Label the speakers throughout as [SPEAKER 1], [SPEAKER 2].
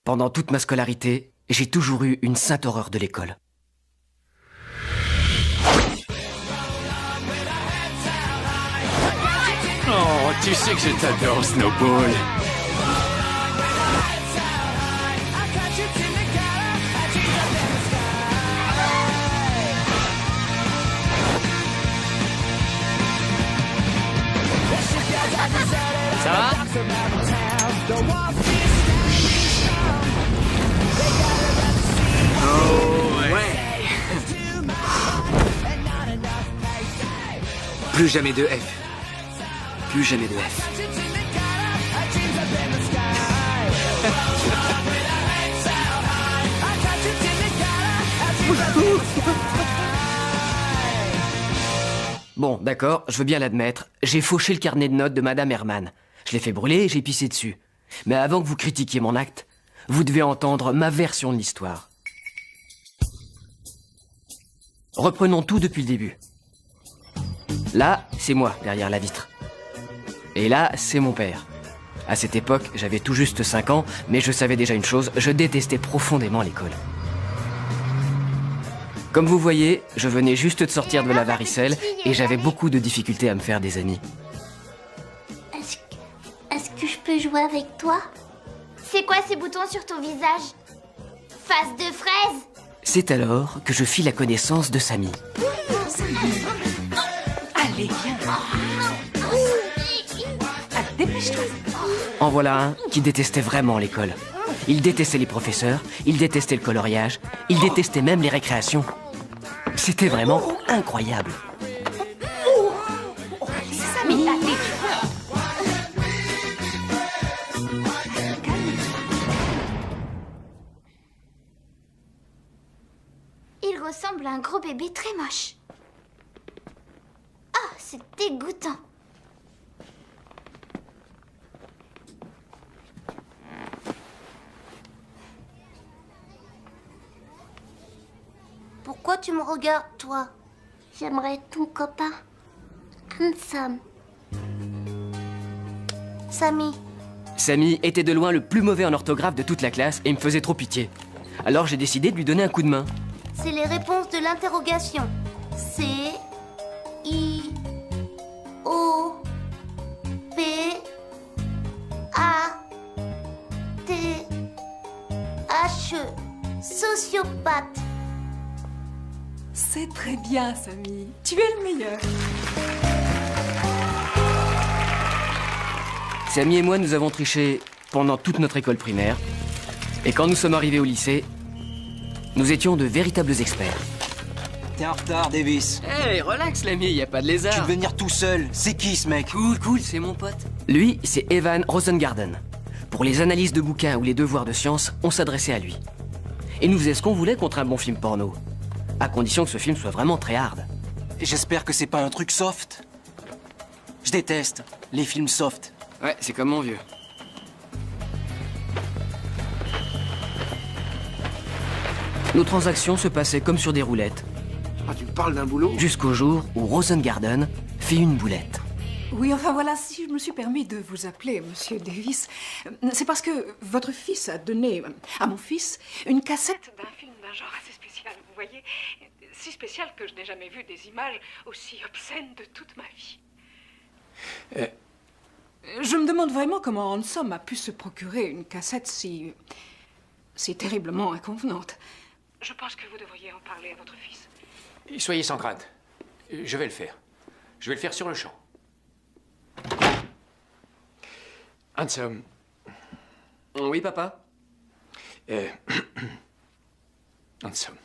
[SPEAKER 1] Pendant toute ma scolarité, j'ai toujours eu une sainte horreur de l'école.
[SPEAKER 2] Oh, tu sais que je t'adore, Snowball.
[SPEAKER 1] Ça va?
[SPEAKER 2] Oh, ouais. Plus jamais de F.
[SPEAKER 1] Plus jamais de F. Bon, d'accord, je veux bien l'admettre. J'ai fauché le carnet de notes de Madame Herman. Je l'ai fait brûler et j'ai pissé dessus. Mais avant que vous critiquiez mon acte, vous devez entendre ma version de l'histoire. Reprenons tout depuis le début. Là, c'est moi, derrière la vitre. Et là, c'est mon père. À cette époque, j'avais tout juste 5 ans, mais je savais déjà une chose, je détestais profondément l'école. Comme vous voyez, je venais juste de sortir de la varicelle et j'avais beaucoup de difficultés à me faire des amis.
[SPEAKER 3] Est-ce que je peux jouer avec toi? C'est quoi ces boutons sur ton visage? Face de fraise?
[SPEAKER 1] C'est alors que je fis la connaissance de Samy.
[SPEAKER 4] Allez, viens. Allez, dépêche-toi.
[SPEAKER 1] En voilà un qui détestait vraiment l'école. Il détestait les professeurs, il détestait le coloriage, il détestait même les récréations. C'était vraiment incroyable.
[SPEAKER 4] Samy, allez.
[SPEAKER 3] Il ressemble à un gros bébé très moche. Oh, c'est dégoûtant. Pourquoi tu me regardes, toi? J'aimerais être ton copain. Handsome. Samy.
[SPEAKER 1] Samy était de loin le plus mauvais en orthographe de toute la classe et me faisait trop pitié. Alors j'ai décidé de lui donner un coup de main.
[SPEAKER 3] C'est les réponses de l'interrogation. C, I, O, P, A, T, H, E. Sociopathe.
[SPEAKER 4] C'est très bien, Samy. Tu es le meilleur.
[SPEAKER 1] Samy et moi, nous avons triché pendant toute notre école primaire. Et quand nous sommes arrivés au lycée, nous étions de véritables experts.
[SPEAKER 5] T'es en retard, Davis.
[SPEAKER 1] Hey, relax l'ami, y a pas de lézard.
[SPEAKER 5] Tu veux venir tout seul. C'est qui, ce mec?
[SPEAKER 1] Cool, c'est mon pote. Lui, c'est Evan Rosengarten. Pour les analyses de bouquins ou les devoirs de sciences, on s'adressait à lui. Et nous faisions ce qu'on voulait contre un bon film porno. À condition que ce film soit vraiment très hard.
[SPEAKER 5] J'espère que c'est pas un truc soft. Je déteste les films soft.
[SPEAKER 1] Ouais, c'est comme mon vieux. Nos transactions se passaient comme sur des roulettes.
[SPEAKER 6] Ah, tu me parles d'un boulot?
[SPEAKER 1] Jusqu'au jour où Rosengarten fit une boulette.
[SPEAKER 4] Oui, enfin voilà, si je me suis permis de vous appeler Monsieur Davis, c'est parce que votre fils a donné à mon fils une cassette d'un film d'un genre assez spécial, vous voyez, si spécial que je n'ai jamais vu des images aussi obscènes de toute ma vie. Je me demande vraiment comment Handsome a pu se procurer une cassette si terriblement inconvenante. Je pense que vous devriez en parler à votre fils.
[SPEAKER 2] Soyez sans crainte. Je vais le faire. Je vais le faire sur le champ. Handsome.
[SPEAKER 1] Oui, papa?
[SPEAKER 2] Handsome.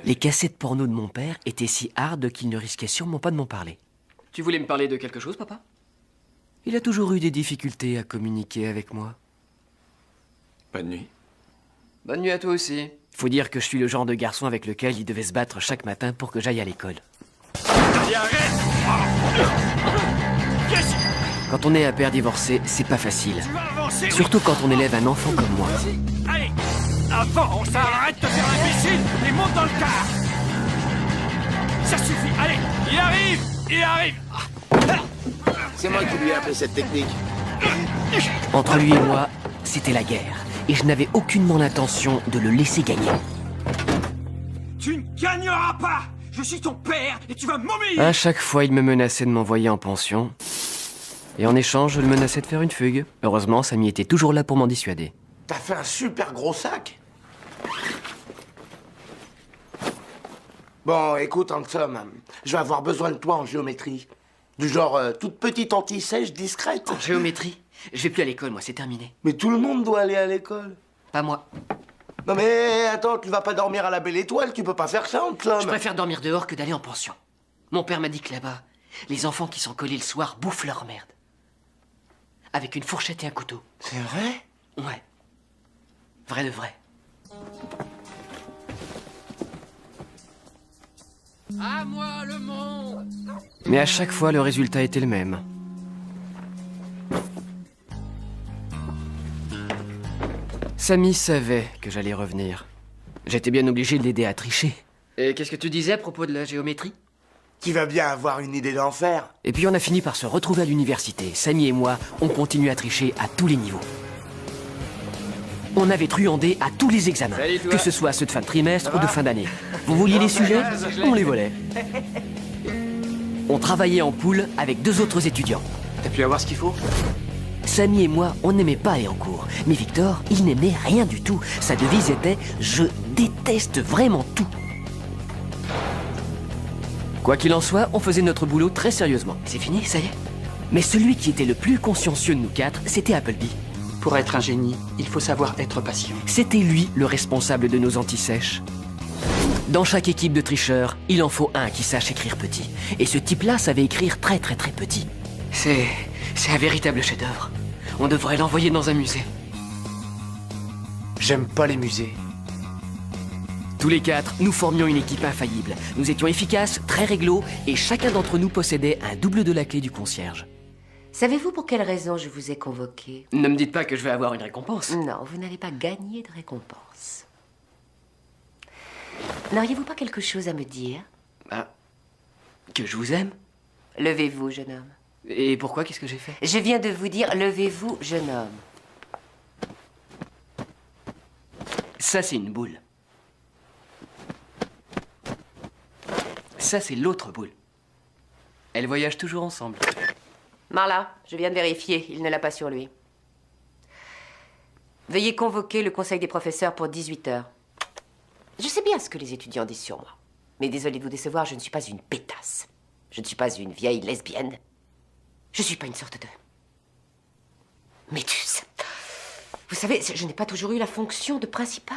[SPEAKER 1] Les cassettes porno de mon père étaient si hardes qu'il ne risquait sûrement pas de m'en parler. Tu voulais me parler de quelque chose, papa? Il a toujours eu des difficultés à communiquer avec moi.
[SPEAKER 2] Bonne nuit.
[SPEAKER 1] Bonne nuit à toi aussi. Faut dire que je suis le genre de garçon avec lequel il devait se battre chaque matin pour que j'aille à l'école.
[SPEAKER 2] Allez, arrête!
[SPEAKER 1] Quand on est un père divorcé, c'est pas facile.
[SPEAKER 2] Tu vas avancer,
[SPEAKER 1] Surtout quand on élève un enfant comme moi.
[SPEAKER 2] Allez! Avance! Arrête de faire l'imbécile et monte dans le car! Ça suffit! Allez! Il arrive! Il arrive!
[SPEAKER 6] C'est moi qui lui ai appris cette technique.
[SPEAKER 1] Entre lui et moi, c'était la guerre. Et je n'avais aucunement l'intention de le laisser gagner.
[SPEAKER 2] Tu ne gagneras pas! Je suis ton père et tu vas m'obéir!
[SPEAKER 1] À chaque fois, il me menaçait de m'envoyer en pension. Et en échange, je le menaçais de faire une fugue. Heureusement, Samy était toujours là pour m'en dissuader.
[SPEAKER 6] T'as fait un super gros sac. Bon, écoute, Handsome, je vais avoir besoin de toi en géométrie. Du genre, toute petite anti-sèche discrète.
[SPEAKER 1] En géométrie? Je vais plus à l'école, moi, c'est terminé.
[SPEAKER 6] Mais tout le monde doit aller à l'école.
[SPEAKER 1] Pas moi.
[SPEAKER 6] Non mais, attends, tu vas pas dormir à la Belle Étoile, tu peux pas faire ça, Handsome.
[SPEAKER 1] Je préfère dormir dehors que d'aller en pension. Mon père m'a dit que là-bas, les enfants qui sont collés le soir bouffent leur merde. Avec une fourchette et un couteau.
[SPEAKER 6] C'est vrai?
[SPEAKER 1] Ouais. Vrai de vrai.
[SPEAKER 2] À moi le monde!
[SPEAKER 1] Mais à chaque fois, le résultat était le même. Samy savait que j'allais revenir. J'étais bien obligé de l'aider à tricher. Et qu'est-ce que tu disais à propos de la géométrie?
[SPEAKER 6] Tu vas bien avoir une idée d'en faire.
[SPEAKER 1] Et puis on a fini par se retrouver à l'université. Samy et moi, on continue à tricher à tous les niveaux. On avait truandé à tous les examens,
[SPEAKER 2] Salut, toi.
[SPEAKER 1] que ce soit ceux de fin de trimestre ou de fin d'année. Vous vouliez les sujets? On les volait. On travaillait en poule avec 2 autres étudiants.
[SPEAKER 5] T'as pu avoir ce qu'il faut?
[SPEAKER 1] Samy et moi, on n'aimait pas aller en cours. Mais Victor, il n'aimait rien du tout. Sa devise était « Je déteste vraiment tout ». Quoi qu'il en soit, on faisait notre boulot très sérieusement. C'est fini, ça y est? Mais celui qui était le plus consciencieux de nous 4, c'était Appleby.
[SPEAKER 5] Pour être un génie, il faut savoir être patient.
[SPEAKER 1] C'était lui le responsable de nos antisèches. Dans chaque équipe de tricheurs, il en faut un qui sache écrire petit. Et ce type-là savait écrire très très très petit. C'est un véritable chef-d'œuvre. On devrait l'envoyer dans un musée.
[SPEAKER 5] J'aime pas les musées.
[SPEAKER 1] Tous les 4, nous formions une équipe infaillible. Nous étions efficaces, très réglo, et chacun d'entre nous possédait un double de la clé du concierge.
[SPEAKER 7] Savez-vous pour quelle raison je vous ai convoqué?
[SPEAKER 1] Ne me dites pas que je vais avoir une récompense.
[SPEAKER 7] Non, vous n'allez pas gagner de récompense. N'auriez-vous pas quelque chose à me dire?
[SPEAKER 1] Ah, que je vous aime?
[SPEAKER 7] Levez-vous, jeune homme.
[SPEAKER 1] Et pourquoi? Qu'est-ce que j'ai fait?
[SPEAKER 7] Je viens de vous dire, levez-vous, jeune homme.
[SPEAKER 1] Ça, c'est une boule. Ça, c'est l'autre boule. Elles voyagent toujours ensemble.
[SPEAKER 7] Marla, je viens de vérifier, il ne l'a pas sur lui. Veuillez convoquer le conseil des professeurs pour 18 heures. Je sais bien ce que les étudiants disent sur moi. Mais désolé de vous décevoir, je ne suis pas une pétasse. Je ne suis pas une vieille lesbienne. Je ne suis pas une sorte de méduse. Vous savez, je n'ai pas toujours eu la fonction de principale.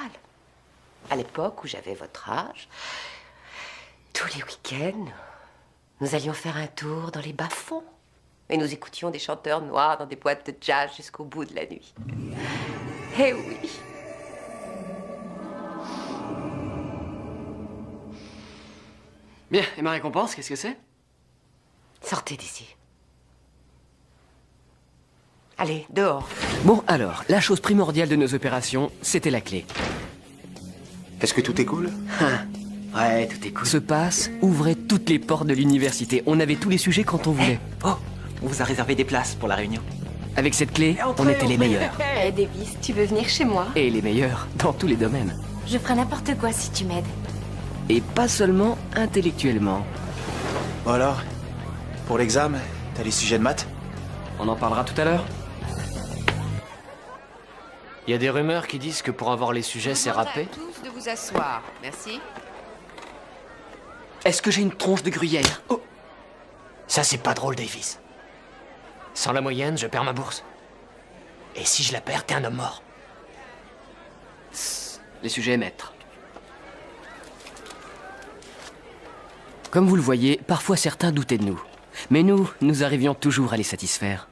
[SPEAKER 7] À l'époque où j'avais votre âge, tous les week-ends, nous allions faire un tour dans les bas-fonds. Et nous écoutions des chanteurs noirs dans des boîtes de jazz jusqu'au bout de la nuit. Eh oui.
[SPEAKER 1] Bien, et ma récompense, qu'est-ce que c'est?
[SPEAKER 7] Sortez d'ici. Allez, dehors.
[SPEAKER 1] Bon, alors, la chose primordiale de nos opérations, c'était la clé.
[SPEAKER 6] Est-ce que tout est cool?
[SPEAKER 1] Ouais, tout est cool. Se passe, ouvrait toutes les portes de l'université. On avait tous les sujets quand on voulait.
[SPEAKER 5] Oh, on vous a réservé des places pour la réunion.
[SPEAKER 1] Avec cette clé, on était les meilleurs.
[SPEAKER 3] Hé, Davis, tu veux venir chez moi?
[SPEAKER 1] Et les meilleurs, dans tous les domaines.
[SPEAKER 3] Je ferai n'importe quoi si tu m'aides.
[SPEAKER 1] Et pas seulement intellectuellement.
[SPEAKER 8] Bon alors, pour l'examen, t'as les sujets de maths?
[SPEAKER 1] On en parlera tout à l'heure. Il y a des rumeurs qui disent que pour avoir les sujets, c'est râpé.
[SPEAKER 7] Tous de vous asseoir. Merci.
[SPEAKER 1] Est-ce que j'ai une tronche de gruyère?
[SPEAKER 5] Oh. Ça, c'est pas drôle, Davis. Sans la moyenne, je perds ma bourse. Et si je la perds, t'es un homme mort.
[SPEAKER 1] Les sujets maîtres. Comme vous le voyez, parfois certains doutaient de nous. Mais nous arrivions toujours à les satisfaire.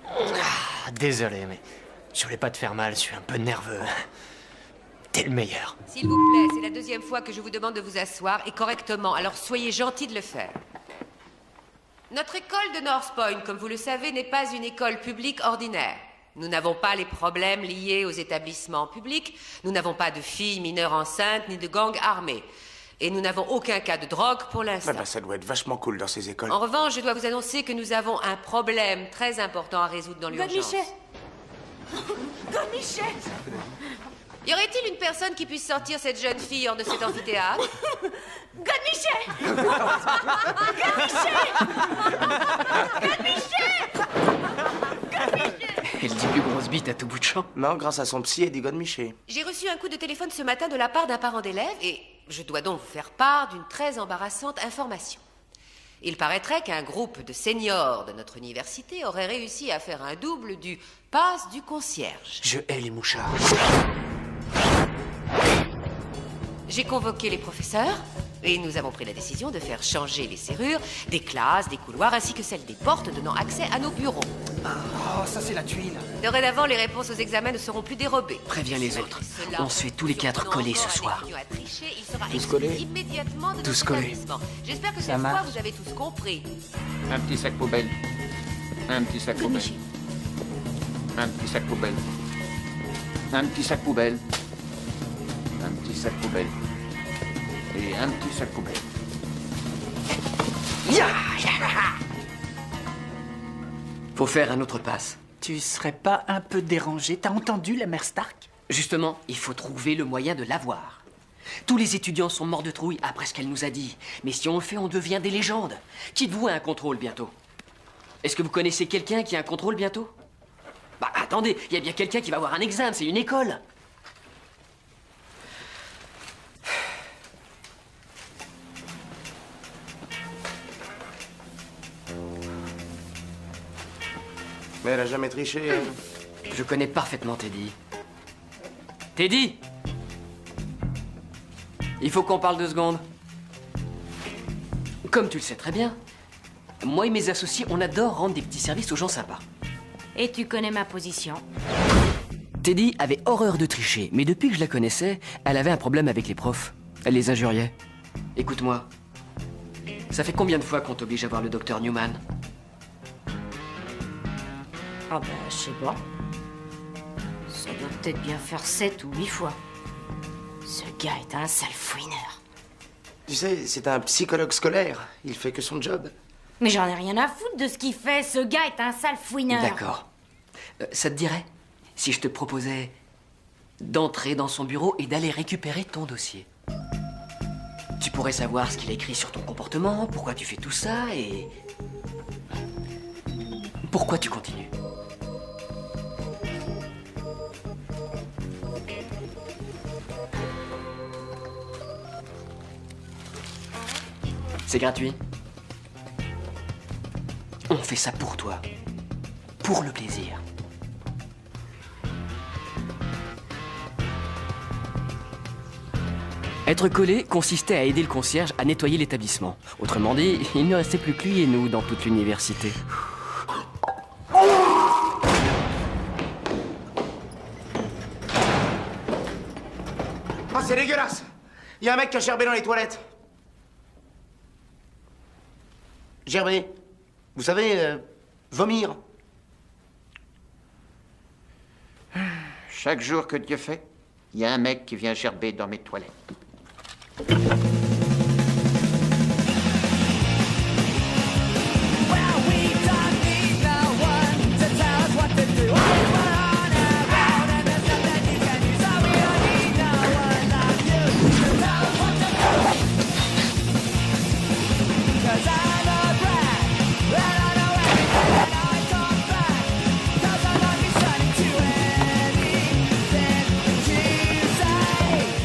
[SPEAKER 5] Ah, désolé, mais je voulais pas te faire mal, je suis un peu nerveux. T'es le meilleur.
[SPEAKER 7] S'il vous plaît, c'est la deuxième fois que je vous demande de vous asseoir, et correctement, alors soyez gentil de le faire. Notre école de North Point, comme vous le savez, n'est pas une école publique ordinaire. Nous n'avons pas les problèmes liés aux établissements publics, nous n'avons pas de filles mineures enceintes, ni de gangs armés. Et nous n'avons aucun cas de drogue pour l'instant.
[SPEAKER 6] Ah bah, ça doit être vachement cool dans ces écoles.
[SPEAKER 7] En revanche, je dois vous annoncer que nous avons un problème très important à résoudre dans l'urgence.
[SPEAKER 3] Godemiché,
[SPEAKER 9] Godmichet!
[SPEAKER 7] Y aurait-il une personne qui puisse sortir cette jeune fille hors de cet amphithéâtre?
[SPEAKER 9] Godmichet!
[SPEAKER 1] Elle dit plus grosse bite à tout bout de champ.
[SPEAKER 6] Non, grâce à son psy et des Godemiché.
[SPEAKER 7] J'ai reçu un coup de téléphone ce matin de la part d'un parent d'élève et je dois donc vous faire part d'une très embarrassante information. Il paraîtrait qu'un groupe de seniors de notre université aurait réussi à faire un double du pass du concierge.
[SPEAKER 5] Je hais les mouchards.
[SPEAKER 7] J'ai convoqué les professeurs et nous avons pris la décision de faire changer les serrures des classes, des couloirs ainsi que celles des portes donnant accès à nos bureaux.
[SPEAKER 2] Oh, ça c'est la tuile.
[SPEAKER 7] Dorénavant, les réponses aux examens ne seront plus dérobées.
[SPEAKER 1] Préviens les autres. On se fait tous les 4 coller ce soir.
[SPEAKER 7] Tous
[SPEAKER 5] collés?
[SPEAKER 7] Tous
[SPEAKER 5] collés.
[SPEAKER 7] J'espère que
[SPEAKER 5] Ça
[SPEAKER 7] cette fois
[SPEAKER 5] marche.
[SPEAKER 7] vous avez tous compris.
[SPEAKER 10] Un petit sac poubelle. Un petit sac poubelle. Un petit sac poubelle. Un petit sac poubelle. Un petit sac poubelle. Et un petit sac poubelle.
[SPEAKER 1] Faut faire un autre pass.
[SPEAKER 11] Tu serais pas un peu dérangé? T'as entendu la mère Stark?
[SPEAKER 1] Justement, il faut trouver le moyen de l'avoir. Tous les étudiants sont morts de trouille après ce qu'elle nous a dit. Mais si on le fait, on devient des légendes. Qui de vous a un contrôle bientôt? Est-ce que vous connaissez quelqu'un qui a un contrôle bientôt? Bah attendez, il y a bien quelqu'un qui va avoir un examen, c'est une école.
[SPEAKER 6] Mais elle a jamais triché, elle.
[SPEAKER 1] Je connais parfaitement Teddy. Teddy! Il faut qu'on parle 2 secondes. Comme tu le sais très bien, moi et mes associés, on adore rendre des petits services aux gens sympas.
[SPEAKER 9] Et tu connais ma position.
[SPEAKER 1] Teddy avait horreur de tricher, mais depuis que je la connaissais, elle avait un problème avec les profs. Elle les injuriait. Écoute-moi, ça fait combien de fois qu'on t'oblige à voir le docteur Newman?
[SPEAKER 9] Ah ben, je sais pas. Ça doit peut-être bien faire 7 ou 8 fois. Ce gars est un sale fouineur.
[SPEAKER 6] Tu sais, c'est un psychologue scolaire. Il fait que son job.
[SPEAKER 9] Mais j'en ai rien à foutre de ce qu'il fait. Ce gars est un sale fouineur.
[SPEAKER 1] D'accord. Ça te dirait si je te proposais d'entrer dans son bureau et d'aller récupérer ton dossier? Tu pourrais savoir ce qu'il a écrit sur ton comportement, pourquoi tu fais tout ça et... pourquoi tu continues. C'est gratuit. On fait ça pour toi. Pour le plaisir. Être collé consistait à aider le concierge à nettoyer l'établissement. Autrement dit, il ne restait plus que lui et nous dans toute l'université.
[SPEAKER 6] Ah, c'est dégueulasse! Il y a un mec qui a gerbé dans les toilettes. Gerber. Vous savez, vomir.
[SPEAKER 10] Chaque jour que Dieu fait, il y a un mec qui vient gerber dans mes toilettes.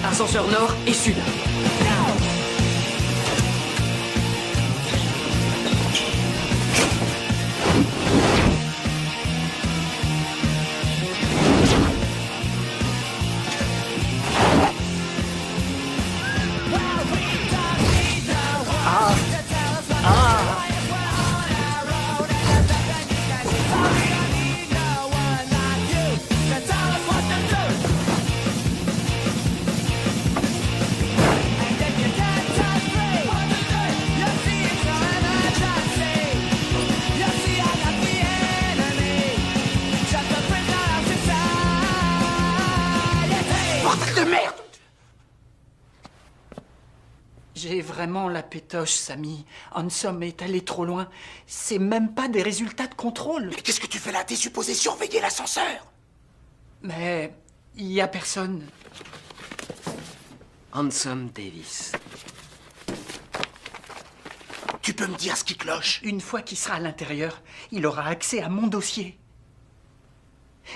[SPEAKER 1] Ascenseur nord et sud.
[SPEAKER 11] J'ai vraiment la pétoche, Samy. Hansom est allé trop loin. C'est même pas des résultats de contrôle.
[SPEAKER 6] Mais qu'est-ce que tu fais là? T'es supposé surveiller l'ascenseur.
[SPEAKER 11] Mais il y a personne.
[SPEAKER 1] Ransom Davis.
[SPEAKER 6] Tu peux me dire ce qui cloche?
[SPEAKER 11] Une fois qu'il sera à l'intérieur, il aura accès à mon dossier.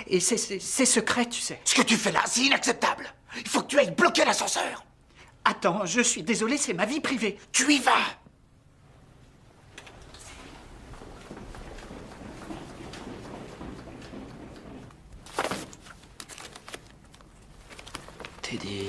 [SPEAKER 11] Et c'est secret, tu sais.
[SPEAKER 6] Ce que tu fais là, c'est inacceptable. Il faut que tu ailles bloquer l'ascenseur.
[SPEAKER 11] Attends, je suis désolé, c'est ma vie privée.
[SPEAKER 6] Tu y vas.
[SPEAKER 1] Teddy...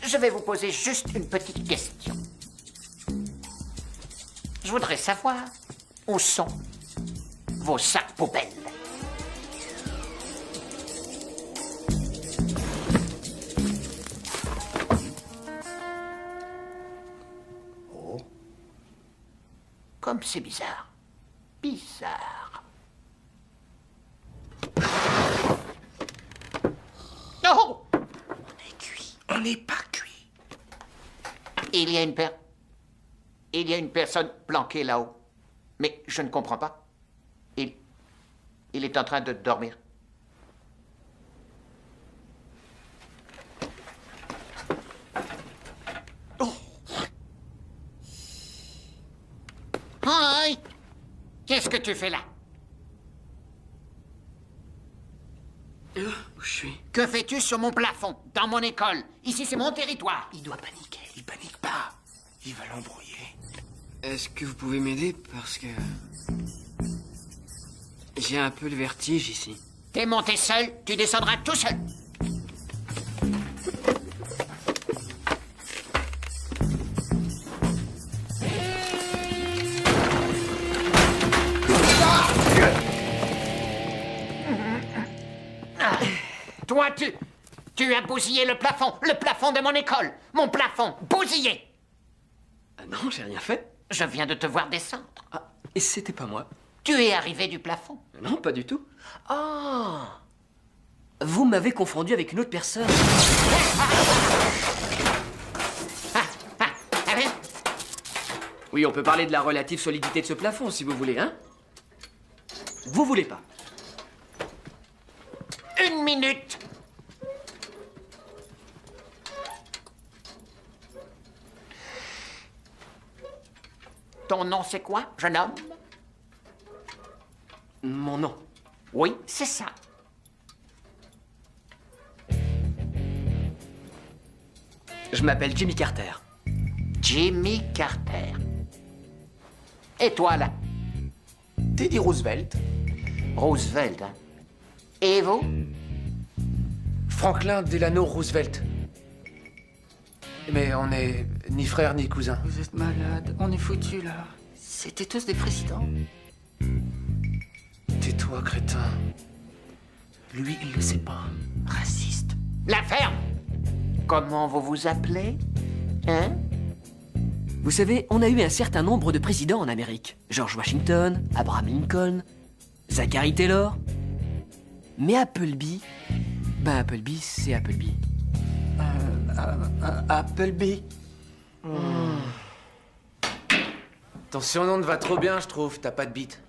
[SPEAKER 5] Je vais vous poser juste une petite question. Je voudrais savoir où sont vos sacs poubelles. Oh. Comme c'est bizarre. Bizarre. Oh!
[SPEAKER 6] On n'est pas cuit.
[SPEAKER 5] Il y a une personne planquée là-haut. Mais je ne comprends pas. Il est en train de dormir. Oh. Hi! Qu'est-ce que tu fais là?
[SPEAKER 1] Où je suis?
[SPEAKER 5] Que fais-tu sur mon plafond, dans mon école? Ici, c'est mon territoire.
[SPEAKER 6] Il doit paniquer. Il panique pas. Il va l'embrouiller.
[SPEAKER 1] Est-ce que vous pouvez m'aider? Parce que... j'ai un peu le vertige ici.
[SPEAKER 5] T'es monté seul, tu descendras tout seul. Toi, tu as bousillé le plafond de mon école, mon plafond, bousillé.
[SPEAKER 1] Non, j'ai rien fait.
[SPEAKER 5] Je viens de te voir descendre.
[SPEAKER 1] Ah, et c'était pas moi.
[SPEAKER 5] Tu es arrivé du plafond.
[SPEAKER 1] Non, pas du tout. Ah! Vous m'avez confondu avec une autre personne. Oui, on peut parler de la relative solidité de ce plafond, si vous voulez, hein? Vous voulez pas?
[SPEAKER 5] Une minute. Ton nom, c'est quoi, jeune homme?
[SPEAKER 1] Mon nom.
[SPEAKER 5] Oui, c'est ça.
[SPEAKER 1] Je m'appelle Jimmy Carter.
[SPEAKER 5] Jimmy Carter. Et toi, là?
[SPEAKER 8] Teddy Roosevelt.
[SPEAKER 5] Roosevelt, hein? Et vous?
[SPEAKER 8] Franklin Delano Roosevelt. Mais on est ni frère ni cousin.
[SPEAKER 11] Vous êtes malade, on est foutus là.
[SPEAKER 5] C'était tous des présidents.
[SPEAKER 8] Tais-toi, crétin. Lui, il le sait pas.
[SPEAKER 5] Raciste. La ferme! Comment vous vous appelez? Hein?
[SPEAKER 1] Vous savez, on a eu un certain nombre de présidents en Amérique. George Washington, Abraham Lincoln, Zachary Taylor. Mais Appleby... Ben Appleby, c'est Appleby.
[SPEAKER 11] Appleby.
[SPEAKER 8] Ton surnom te va trop bien, je trouve. T'as pas de bite.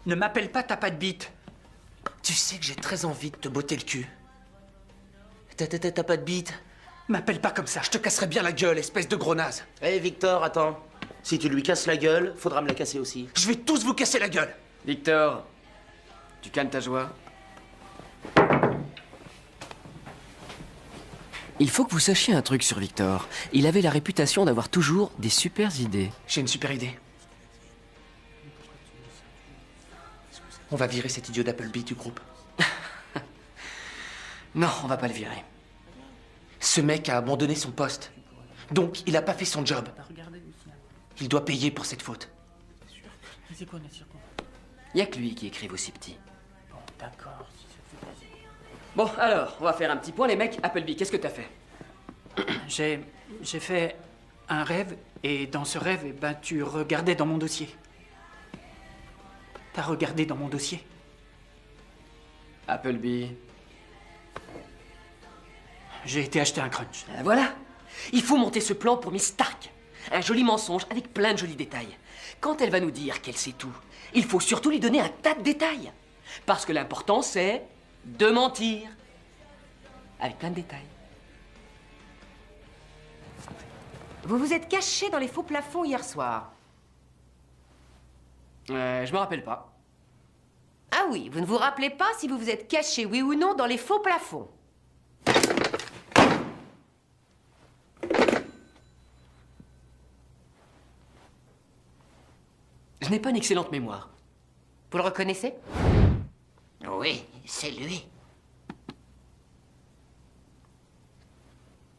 [SPEAKER 11] Ne m'appelle pas, t'as pas de bite.
[SPEAKER 8] Tu sais que j'ai très envie de te botter le cul. T'as pas de bite.
[SPEAKER 11] M'appelle pas comme ça.
[SPEAKER 8] Je te casserai bien la gueule, espèce de gros naze.
[SPEAKER 6] Hé, Victor, attends. Si tu lui casses la gueule, faudra me la casser aussi.
[SPEAKER 8] Je vais tous vous casser la gueule.
[SPEAKER 1] Victor, tu calmes ta joie. Il faut que vous sachiez un truc sur Victor. Il avait la réputation d'avoir toujours des super idées.
[SPEAKER 8] J'ai une super idée. On va virer cet idiot d'Appleby du groupe.
[SPEAKER 1] Non, on va pas le virer.
[SPEAKER 8] Ce mec a abandonné son poste. Donc, il a pas fait son job. Il doit payer pour cette faute.
[SPEAKER 1] Y a que lui qui écrive aussi petit. Bon, alors, on va faire un petit point, les mecs. Appleby, qu'est-ce que t'as fait?
[SPEAKER 11] J'ai fait un rêve, et dans ce rêve, eh ben, tu regardais dans mon dossier. T'as regardé dans mon dossier?
[SPEAKER 1] Appleby.
[SPEAKER 11] J'ai été acheter un crunch.
[SPEAKER 1] Voilà. Il faut monter ce plan pour Miss Stark. Un joli mensonge avec plein de jolis détails. Quand elle va nous dire qu'elle sait tout, il faut surtout lui donner un tas de détails. Parce que l'important, c'est de mentir. Avec plein de détails.
[SPEAKER 7] Vous vous êtes caché dans les faux plafonds hier soir.
[SPEAKER 1] Je me rappelle pas.
[SPEAKER 7] Ah oui, vous ne vous rappelez pas si vous vous êtes caché, oui ou non, dans les faux plafonds.
[SPEAKER 1] Je n'ai pas une excellente mémoire.
[SPEAKER 7] Vous le reconnaissez?
[SPEAKER 5] Oui, c'est lui.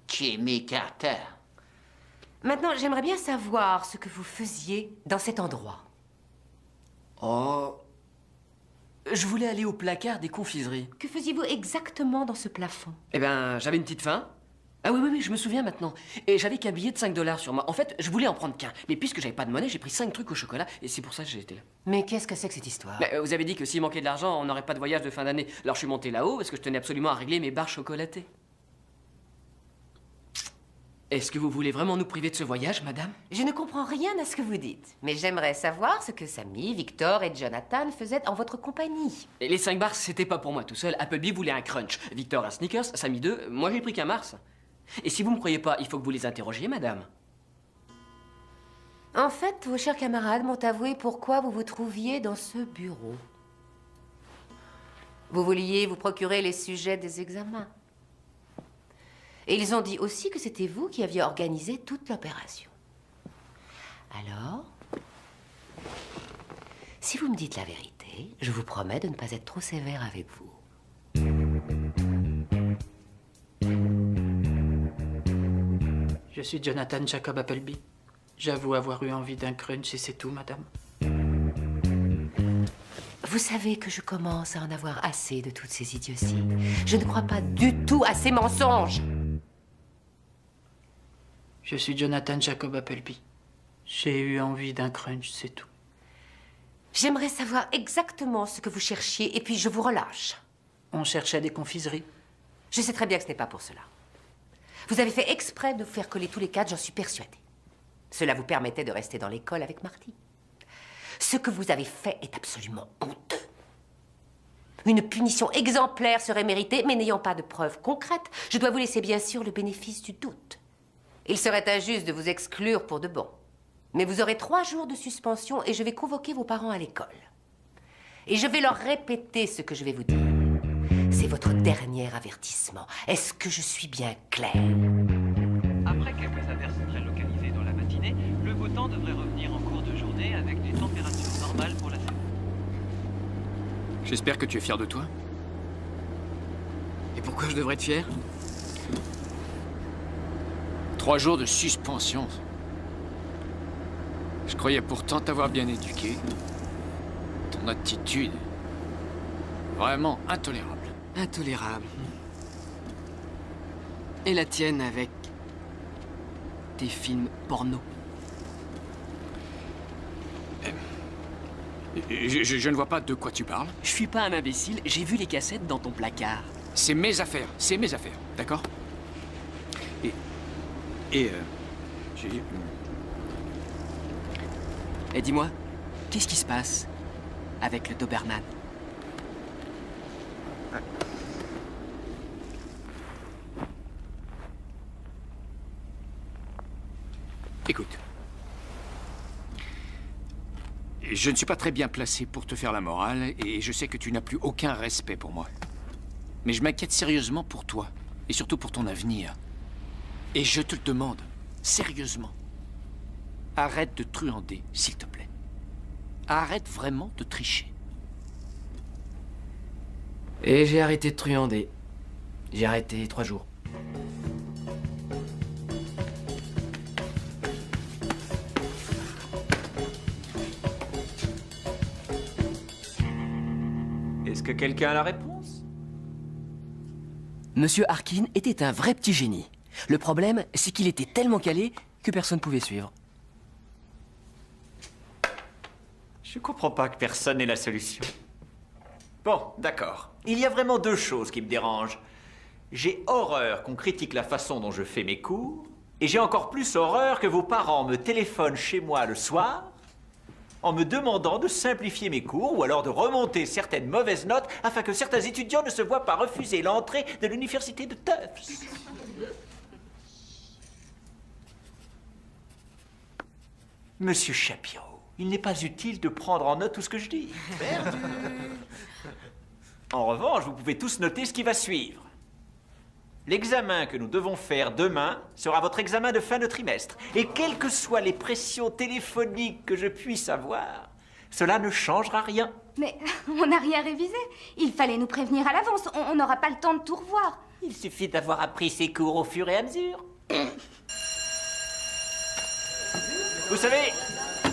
[SPEAKER 5] Jimmy Carter.
[SPEAKER 7] Maintenant, j'aimerais bien savoir ce que vous faisiez dans cet endroit.
[SPEAKER 1] Oh... Je voulais aller au placard des confiseries.
[SPEAKER 7] Que faisiez-vous exactement dans ce plafond?
[SPEAKER 1] Eh ben, j'avais une petite faim. Ah oui, je me souviens maintenant. Et j'avais qu'un billet de 5 $ sur moi. En fait, je voulais en prendre qu'un. Mais puisque j'avais pas de monnaie, j'ai pris 5 trucs au chocolat. Et c'est pour ça que j'ai été là.
[SPEAKER 7] Mais qu'est-ce que c'est que cette histoire?
[SPEAKER 1] Vous avez dit que s'il manquait de l'argent, on n'aurait pas de voyage de fin d'année. Alors je suis monté là-haut parce que je tenais absolument à régler mes barres chocolatées. Est-ce que vous voulez vraiment nous priver de ce voyage, madame?
[SPEAKER 7] Je ne comprends rien à ce que vous dites. Mais j'aimerais savoir ce que Sammy, Victor et Jonathan faisaient en votre compagnie.
[SPEAKER 1] Et les 5 bars, c'était pas pour moi tout seul. Appleby voulait un crunch. Victor un Snickers, Sammy 2. Moi, j'ai pris qu'un Mars. Et si vous me croyez pas, il faut que vous les interrogiez, madame.
[SPEAKER 7] En fait, vos chers camarades m'ont avoué pourquoi vous vous trouviez dans ce bureau. Vous vouliez vous procurer les sujets des examens. Et ils ont dit aussi que c'était vous qui aviez organisé toute l'opération. Alors, si vous me dites la vérité, je vous promets de ne pas être trop sévère avec vous.
[SPEAKER 11] Je suis Jonathan Jacob Appleby. J'avoue avoir eu envie d'un crunch et c'est tout, madame.
[SPEAKER 7] Vous savez que je commence à en avoir assez de toutes ces idioties. Je ne crois pas du tout à ces mensonges.
[SPEAKER 11] Je suis Jonathan Jacob Appleby. J'ai eu envie d'un crunch, c'est tout.
[SPEAKER 7] J'aimerais savoir exactement ce que vous cherchiez et puis je vous relâche.
[SPEAKER 11] On cherchait des confiseries.
[SPEAKER 7] Je sais très bien que ce n'est pas pour cela. Vous avez fait exprès de vous faire coller tous les 4, j'en suis persuadée. Cela vous permettait de rester dans l'école avec Marty. Ce que vous avez fait est absolument honteux. Une punition exemplaire serait méritée, mais n'ayant pas de preuves concrètes, je dois vous laisser bien sûr le bénéfice du doute. Il serait injuste de vous exclure pour de bon. Mais vous aurez 3 jours de suspension et je vais convoquer vos parents à l'école. Et je vais leur répéter ce que je vais vous dire. C'est votre dernier avertissement. Est-ce que je suis bien claire?
[SPEAKER 12] Après quelques averses très localisées dans la matinée, le beau temps devrait revenir en cours de journée avec des températures normales pour la saison.
[SPEAKER 2] J'espère que tu es fier de toi.
[SPEAKER 1] Et pourquoi je devrais être fier?
[SPEAKER 2] 3 jours de suspension. Je croyais pourtant t'avoir bien éduqué. Ton attitude, vraiment intolérable.
[SPEAKER 1] Intolérable. Et la tienne avec tes films porno.
[SPEAKER 2] Je ne vois pas de quoi tu parles.
[SPEAKER 1] Je suis pas un imbécile, j'ai vu les cassettes dans ton placard.
[SPEAKER 2] C'est mes affaires, d'accord?
[SPEAKER 1] Et dis-moi, qu'est-ce qui se passe avec le Doberman?
[SPEAKER 2] Écoute. Je ne suis pas très bien placé pour te faire la morale, et je sais que tu n'as plus aucun respect pour moi. Mais je m'inquiète sérieusement pour toi, et surtout pour ton avenir. Et je te le demande, sérieusement. Arrête de truander, s'il te plaît. Arrête vraiment de tricher.
[SPEAKER 1] Et j'ai arrêté de truander. J'ai arrêté 3 jours.
[SPEAKER 12] Est-ce que quelqu'un a la réponse?
[SPEAKER 1] Monsieur Harkin était un vrai petit génie. Le problème, c'est qu'il était tellement calé que personne ne pouvait suivre.
[SPEAKER 12] Je comprends pas que personne n'ait la solution. Bon, d'accord. Il y a vraiment 2 choses qui me dérangent.
[SPEAKER 13] J'ai horreur qu'on critique la façon dont je fais mes cours, et j'ai encore plus horreur que vos parents me téléphonent chez moi le soir en me demandant de simplifier mes cours ou alors de remonter certaines mauvaises notes afin que certains étudiants ne se voient pas refuser l'entrée de l'université de Tufts. Monsieur Shapiro, il n'est pas utile de prendre en note tout ce que je dis. Perdu. En revanche, vous pouvez tous noter ce qui va suivre. L'examen que nous devons faire demain sera votre examen de fin de trimestre. Et quelles que soient les pressions téléphoniques que je puisse avoir, cela ne changera rien.
[SPEAKER 14] Mais on n'a rien révisé. Il fallait nous prévenir à l'avance. On n'aura pas le temps de tout revoir.
[SPEAKER 13] Il suffit d'avoir appris ces cours au fur et à mesure. Vous savez,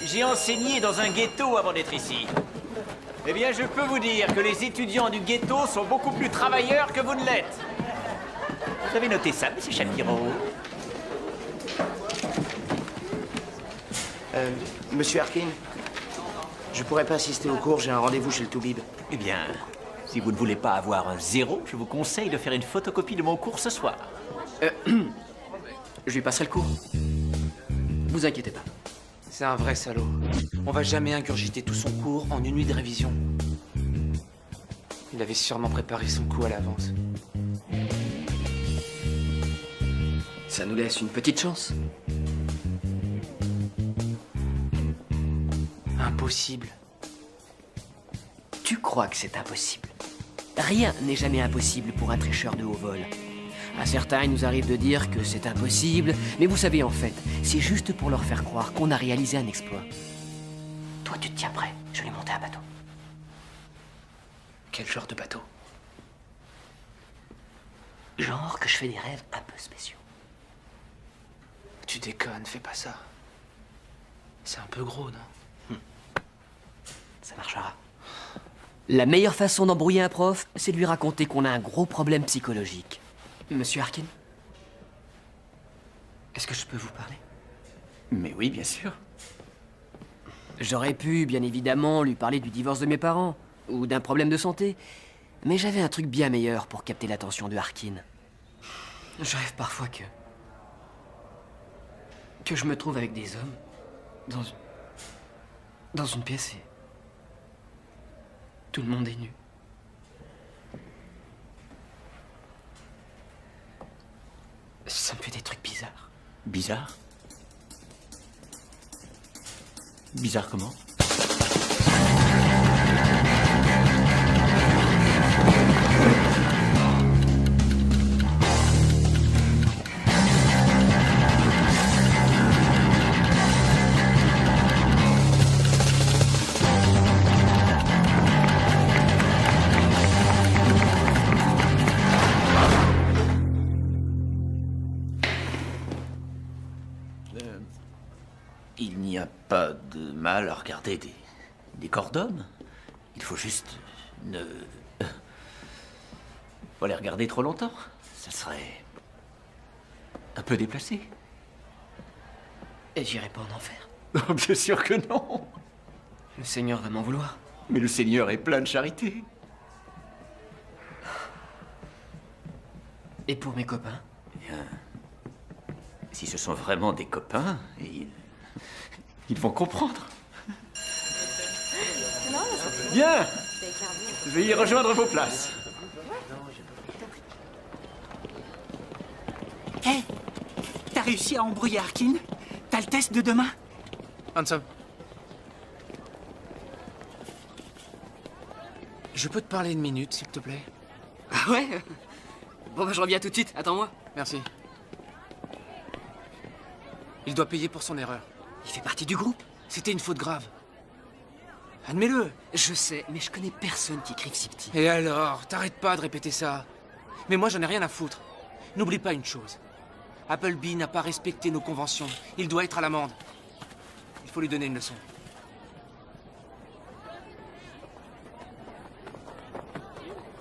[SPEAKER 13] j'ai enseigné dans un ghetto avant d'être ici. Eh bien, je peux vous dire que les étudiants du ghetto sont beaucoup plus travailleurs que vous ne l'êtes. Vous avez noté ça, monsieur Shapiro?
[SPEAKER 6] Monsieur Harkin, je pourrais pas assister au cours, j'ai un rendez-vous chez le Toubib.
[SPEAKER 13] Eh bien, si vous ne voulez pas avoir un 0, je vous conseille de faire une photocopie de mon cours ce soir.
[SPEAKER 1] Je lui passerai le cours. Vous inquiétez pas.
[SPEAKER 8] C'est un vrai salaud. On va jamais ingurgiter tout son cours en une nuit de révision. Il avait sûrement préparé son coup à l'avance.
[SPEAKER 1] Ça nous laisse une petite chance.
[SPEAKER 8] Impossible.
[SPEAKER 1] Tu crois que c'est impossible? Rien n'est jamais impossible pour un tricheur de haut vol. À certains, il nous arrive de dire que c'est impossible, mais vous savez, en fait, c'est juste pour leur faire croire qu'on a réalisé un exploit. Toi, tu te tiens prêt, je vais monter un bateau.
[SPEAKER 8] Quel genre de bateau?
[SPEAKER 1] Genre que je fais des rêves un peu spéciaux.
[SPEAKER 8] Tu déconnes, fais pas ça. C'est un peu gros, non?
[SPEAKER 1] Ça marchera. La meilleure façon d'embrouiller un prof, c'est de lui raconter qu'on a un gros problème psychologique. Monsieur Harkin? Est-ce que je peux vous parler?
[SPEAKER 13] Mais oui, bien sûr.
[SPEAKER 1] J'aurais pu, bien évidemment, lui parler du divorce de mes parents, ou d'un problème de santé, mais j'avais un truc bien meilleur pour capter l'attention de Harkin. Je rêve parfois que je me trouve avec des hommes dans une pièce et tout le monde est nu. Ça me fait des trucs bizarres.
[SPEAKER 13] Bizarre? Bizarre comment? Il n'y a pas de mal à regarder des corps d'hommes. Il faut juste ne pas les regarder trop longtemps. Ça serait un peu déplacé.
[SPEAKER 1] Et j'irai pas en enfer.
[SPEAKER 13] Bien sûr que non.
[SPEAKER 1] Le Seigneur va m'en vouloir.
[SPEAKER 13] Mais le Seigneur est plein de charité.
[SPEAKER 1] Et pour mes copains?
[SPEAKER 13] Bien, si ce sont vraiment des copains, ils vont comprendre. Bien. Je vais y rejoindre vos places.
[SPEAKER 11] Hé, t'as réussi à embrouiller Harkin? T'as le test de demain?
[SPEAKER 8] Handsome. Je peux te parler une minute, s'il te plaît?
[SPEAKER 1] Ah ouais? Bon bah je reviens tout de suite, attends-moi.
[SPEAKER 8] Merci. Il doit payer pour son erreur.
[SPEAKER 1] Il fait partie du groupe.
[SPEAKER 8] C'était une faute grave. Admets-le.
[SPEAKER 1] Je sais, mais je connais personne qui écrive si petit.
[SPEAKER 8] Et alors, t'arrêtes pas de répéter ça. Mais moi, j'en ai rien à foutre. N'oublie pas une chose. Appleby n'a pas respecté nos conventions. Il doit être à l'amende. Il faut lui donner une leçon.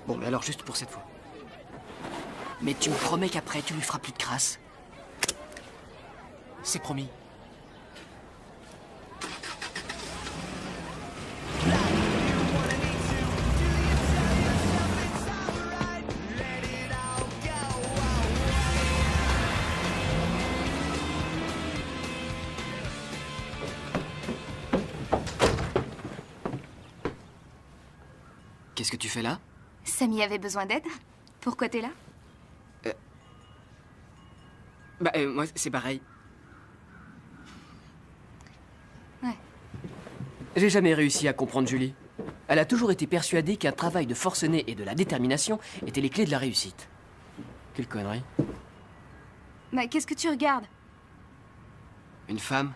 [SPEAKER 1] Bon, mais alors juste pour cette fois. Mais tu me promets qu'après, tu lui feras plus de crasse?
[SPEAKER 8] C'est promis.
[SPEAKER 1] Qu'est-ce que tu fais là?
[SPEAKER 14] Samy avait besoin d'aide. Pourquoi t'es là?
[SPEAKER 1] Moi, c'est pareil.
[SPEAKER 14] Ouais.
[SPEAKER 1] J'ai jamais réussi à comprendre Julie. Elle a toujours été persuadée qu'un travail de forcené et de la détermination étaient les clés de la réussite. Quelle connerie.
[SPEAKER 14] Mais qu'est-ce que tu regardes?
[SPEAKER 1] Une femme?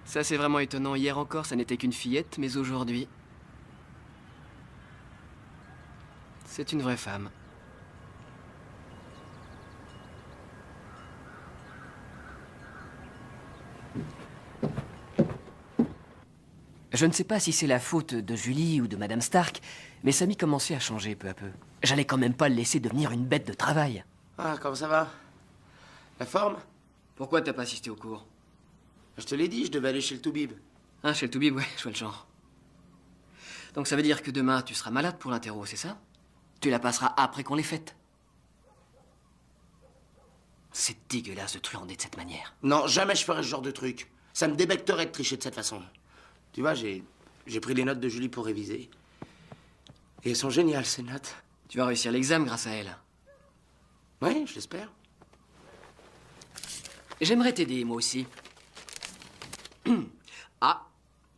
[SPEAKER 1] Ça, c'est vraiment étonnant. Hier encore, ça n'était qu'une fillette, mais aujourd'hui... c'est une vraie femme. Je ne sais pas si c'est la faute de Julie ou de Madame Stark, mais Samy commençait à changer peu à peu. J'allais quand même pas le laisser devenir une bête de travail.
[SPEAKER 6] Ah, comment ça va? La forme?
[SPEAKER 1] Pourquoi t'as pas assisté au cours?
[SPEAKER 6] Je te l'ai dit, je devais aller chez le Toubib.
[SPEAKER 1] Ah, chez le Toubib, ouais, je vois le genre. Donc ça veut dire que demain, tu seras malade pour l'interro, c'est ça? Tu la passeras après qu'on l'ait faite. C'est dégueulasse de truander de cette manière.
[SPEAKER 6] Non, jamais je ferais ce genre de truc. Ça me débecterait de tricher de cette façon. Tu vois, j'ai pris les notes de Julie pour réviser. Et elles sont géniales, ces notes.
[SPEAKER 1] Tu vas réussir l'examen grâce à elle.
[SPEAKER 6] Oui, je l'espère.
[SPEAKER 1] J'aimerais t'aider, moi aussi. A,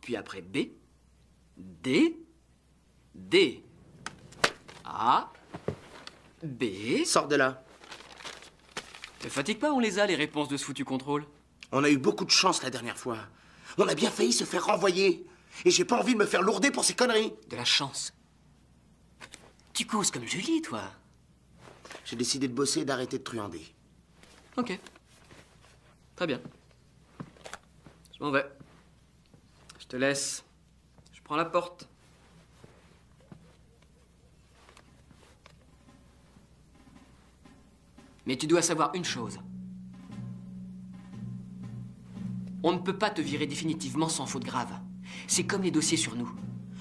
[SPEAKER 1] puis après B, D, D, A, B...
[SPEAKER 6] Sors de là.
[SPEAKER 1] Te fatigue pas, on les a, les réponses de ce foutu contrôle.
[SPEAKER 6] On a eu beaucoup de chance la dernière fois. On a bien failli se faire renvoyer. Et j'ai pas envie de me faire lourder pour ces conneries.
[SPEAKER 1] De la chance. Tu causes comme Julie, toi.
[SPEAKER 6] J'ai décidé de bosser et d'arrêter de truander.
[SPEAKER 1] Ok. Très bien. Je m'en vais. Je te laisse. Je prends la porte. Mais tu dois savoir une chose. On ne peut pas te virer définitivement sans faute grave. C'est comme les dossiers sur nous.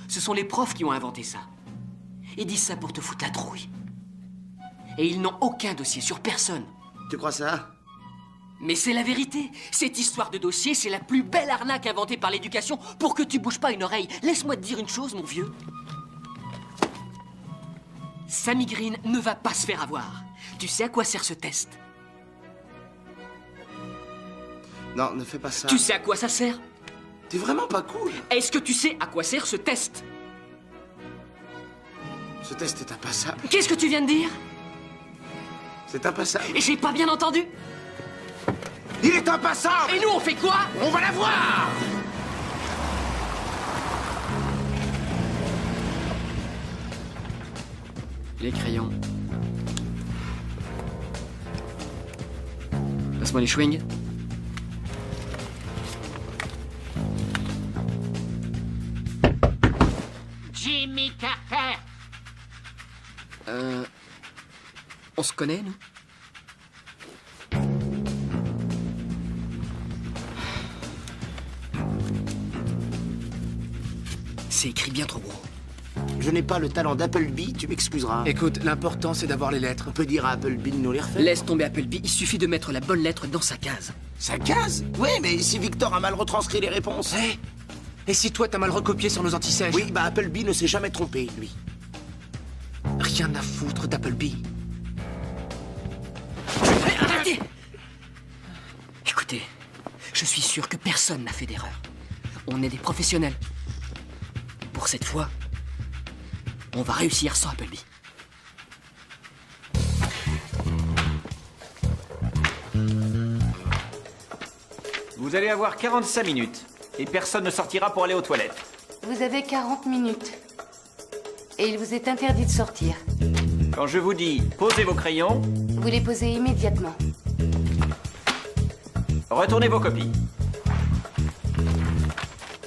[SPEAKER 1] Ce sont les profs qui ont inventé ça. Ils disent ça pour te foutre la trouille. Et ils n'ont aucun dossier sur personne.
[SPEAKER 6] Tu crois ça?
[SPEAKER 1] Mais c'est la vérité. Cette histoire de dossier, c'est la plus belle arnaque inventée par l'éducation pour que tu bouges pas une oreille. Laisse-moi te dire une chose, mon vieux. Samy Green ne va pas se faire avoir. Tu sais à quoi sert ce test?
[SPEAKER 6] Non, ne fais pas ça.
[SPEAKER 1] Tu sais à quoi ça sert?
[SPEAKER 6] T'es vraiment pas cool.
[SPEAKER 1] Est-ce que tu sais à quoi sert ce test?
[SPEAKER 6] Ce test est impassable.
[SPEAKER 1] Qu'est-ce que tu viens de dire?
[SPEAKER 6] C'est impassable.
[SPEAKER 1] Et j'ai pas bien entendu.
[SPEAKER 6] Il est impassable.
[SPEAKER 1] Et nous, on fait quoi?
[SPEAKER 6] On va la voir.
[SPEAKER 1] Les crayons. Passe-moi les chewings.
[SPEAKER 5] Jimmy Carter.
[SPEAKER 1] On se connaît, nous? C'est écrit bien trop gros.
[SPEAKER 6] Je n'ai pas le talent d'Appleby, tu m'excuseras.
[SPEAKER 8] Écoute, l'important c'est d'avoir les lettres.
[SPEAKER 6] On peut dire à Appleby de nous les refaire.
[SPEAKER 1] Laisse tomber Appleby, il suffit de mettre la bonne lettre dans sa case.
[SPEAKER 6] Sa case? Oui, mais si Victor a mal retranscrit les réponses.
[SPEAKER 8] Hé! Et si toi t'as mal recopié sur nos antisèches?
[SPEAKER 6] Oui, bah Appleby ne s'est jamais trompé, lui.
[SPEAKER 8] Rien à foutre d'Appleby.
[SPEAKER 1] Arrêtez! Écoutez, je suis sûr que personne n'a fait d'erreur. On est des professionnels. Pour cette fois, on va réussir sans Appleby.
[SPEAKER 13] Vous allez avoir 45 minutes. Et personne ne sortira pour aller aux toilettes.
[SPEAKER 7] Vous avez 40 minutes. Et il vous est interdit de sortir.
[SPEAKER 13] Quand je vous dis posez vos crayons,
[SPEAKER 7] Vous les posez immédiatement.
[SPEAKER 13] retournez vos copies.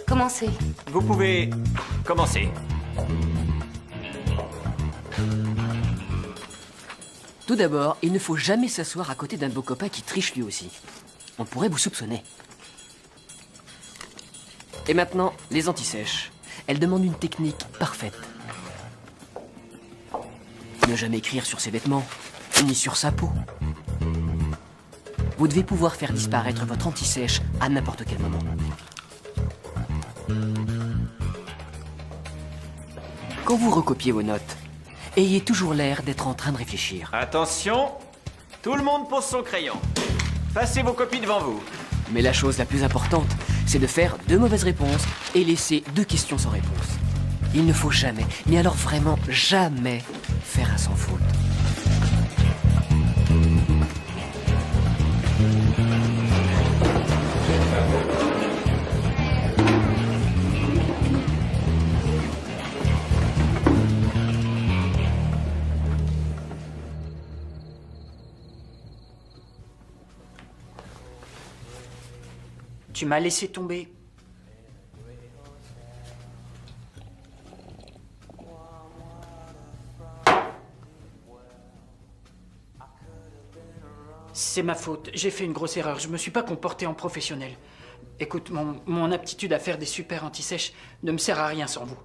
[SPEAKER 7] Commencez.
[SPEAKER 13] Vous pouvez commencer.
[SPEAKER 1] Tout d'abord, il ne faut jamais s'asseoir à côté d'un de vos copains qui triche lui aussi. On pourrait vous soupçonner. Et maintenant, les antisèches. Elles demandent une technique parfaite. Ne jamais écrire sur ses vêtements, ni sur sa peau. Vous devez pouvoir faire disparaître votre antisèche à n'importe quel moment. Quand vous recopiez vos notes, ayez toujours l'air d'être en train de réfléchir.
[SPEAKER 13] Attention, tout le monde pose son crayon. Passez vos copies devant vous.
[SPEAKER 1] Mais la chose la plus importante, c'est de faire 2 mauvaises réponses et laisser 2 questions sans réponse. Il ne faut jamais, mais alors vraiment jamais, faire un sans faute.
[SPEAKER 11] Tu m'as laissé tomber. C'est ma faute. J'ai fait une grosse erreur. Je me suis pas comporté en professionnel. Écoute, mon aptitude à faire des super anti-sèches ne me sert à rien sans vous.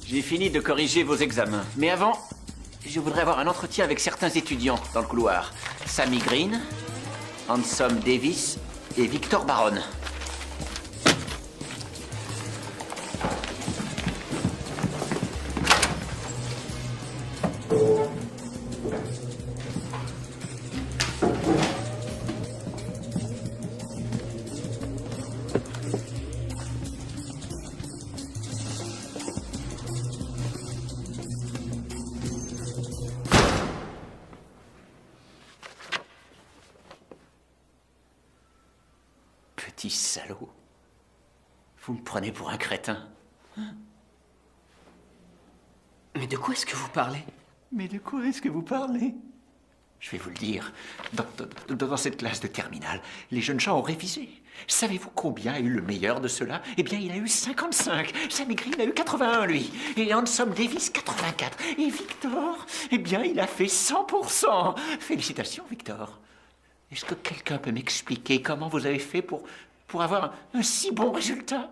[SPEAKER 13] J'ai fini de corriger vos examens. Mais avant, je voudrais avoir un entretien avec certains étudiants dans le couloir. Sammy Green, Handsome Davis et Victor Baron. Petit salaud. Vous me prenez pour un crétin.
[SPEAKER 1] Mais de quoi est-ce que vous parlez?
[SPEAKER 13] Mais de quoi est-ce que vous parlez? Je vais vous le dire. Dans cette classe de terminale, les jeunes gens ont révisé. Savez-vous combien a eu le meilleur de ceux-là? Eh bien, il a eu 55. Sammy Green a eu 81, lui. Et Handsome Davis, 84. Et Victor, eh bien, il a fait 100%. Félicitations, Victor. Est-ce que quelqu'un peut m'expliquer comment vous avez fait pour avoir un si bon résultat?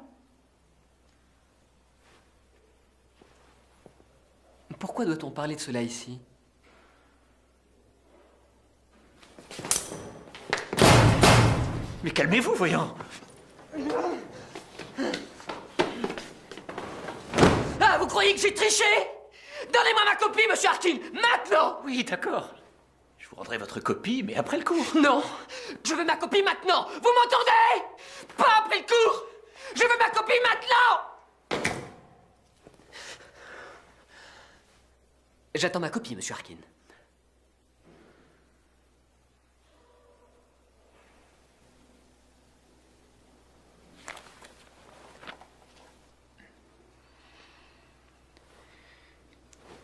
[SPEAKER 1] Pourquoi doit-on parler de cela ici?
[SPEAKER 13] Mais calmez-vous, voyons.
[SPEAKER 1] Ah, vous croyez que j'ai triché? Donnez-moi ma copie, monsieur Harkin, maintenant!
[SPEAKER 13] Oui, d'accord. Je vous rendrai votre copie, mais après le cours.
[SPEAKER 1] Non, je veux ma copie maintenant. Vous m'entendez? Pas après le cours. Je veux ma copie maintenant. J'attends ma copie, monsieur Harkin.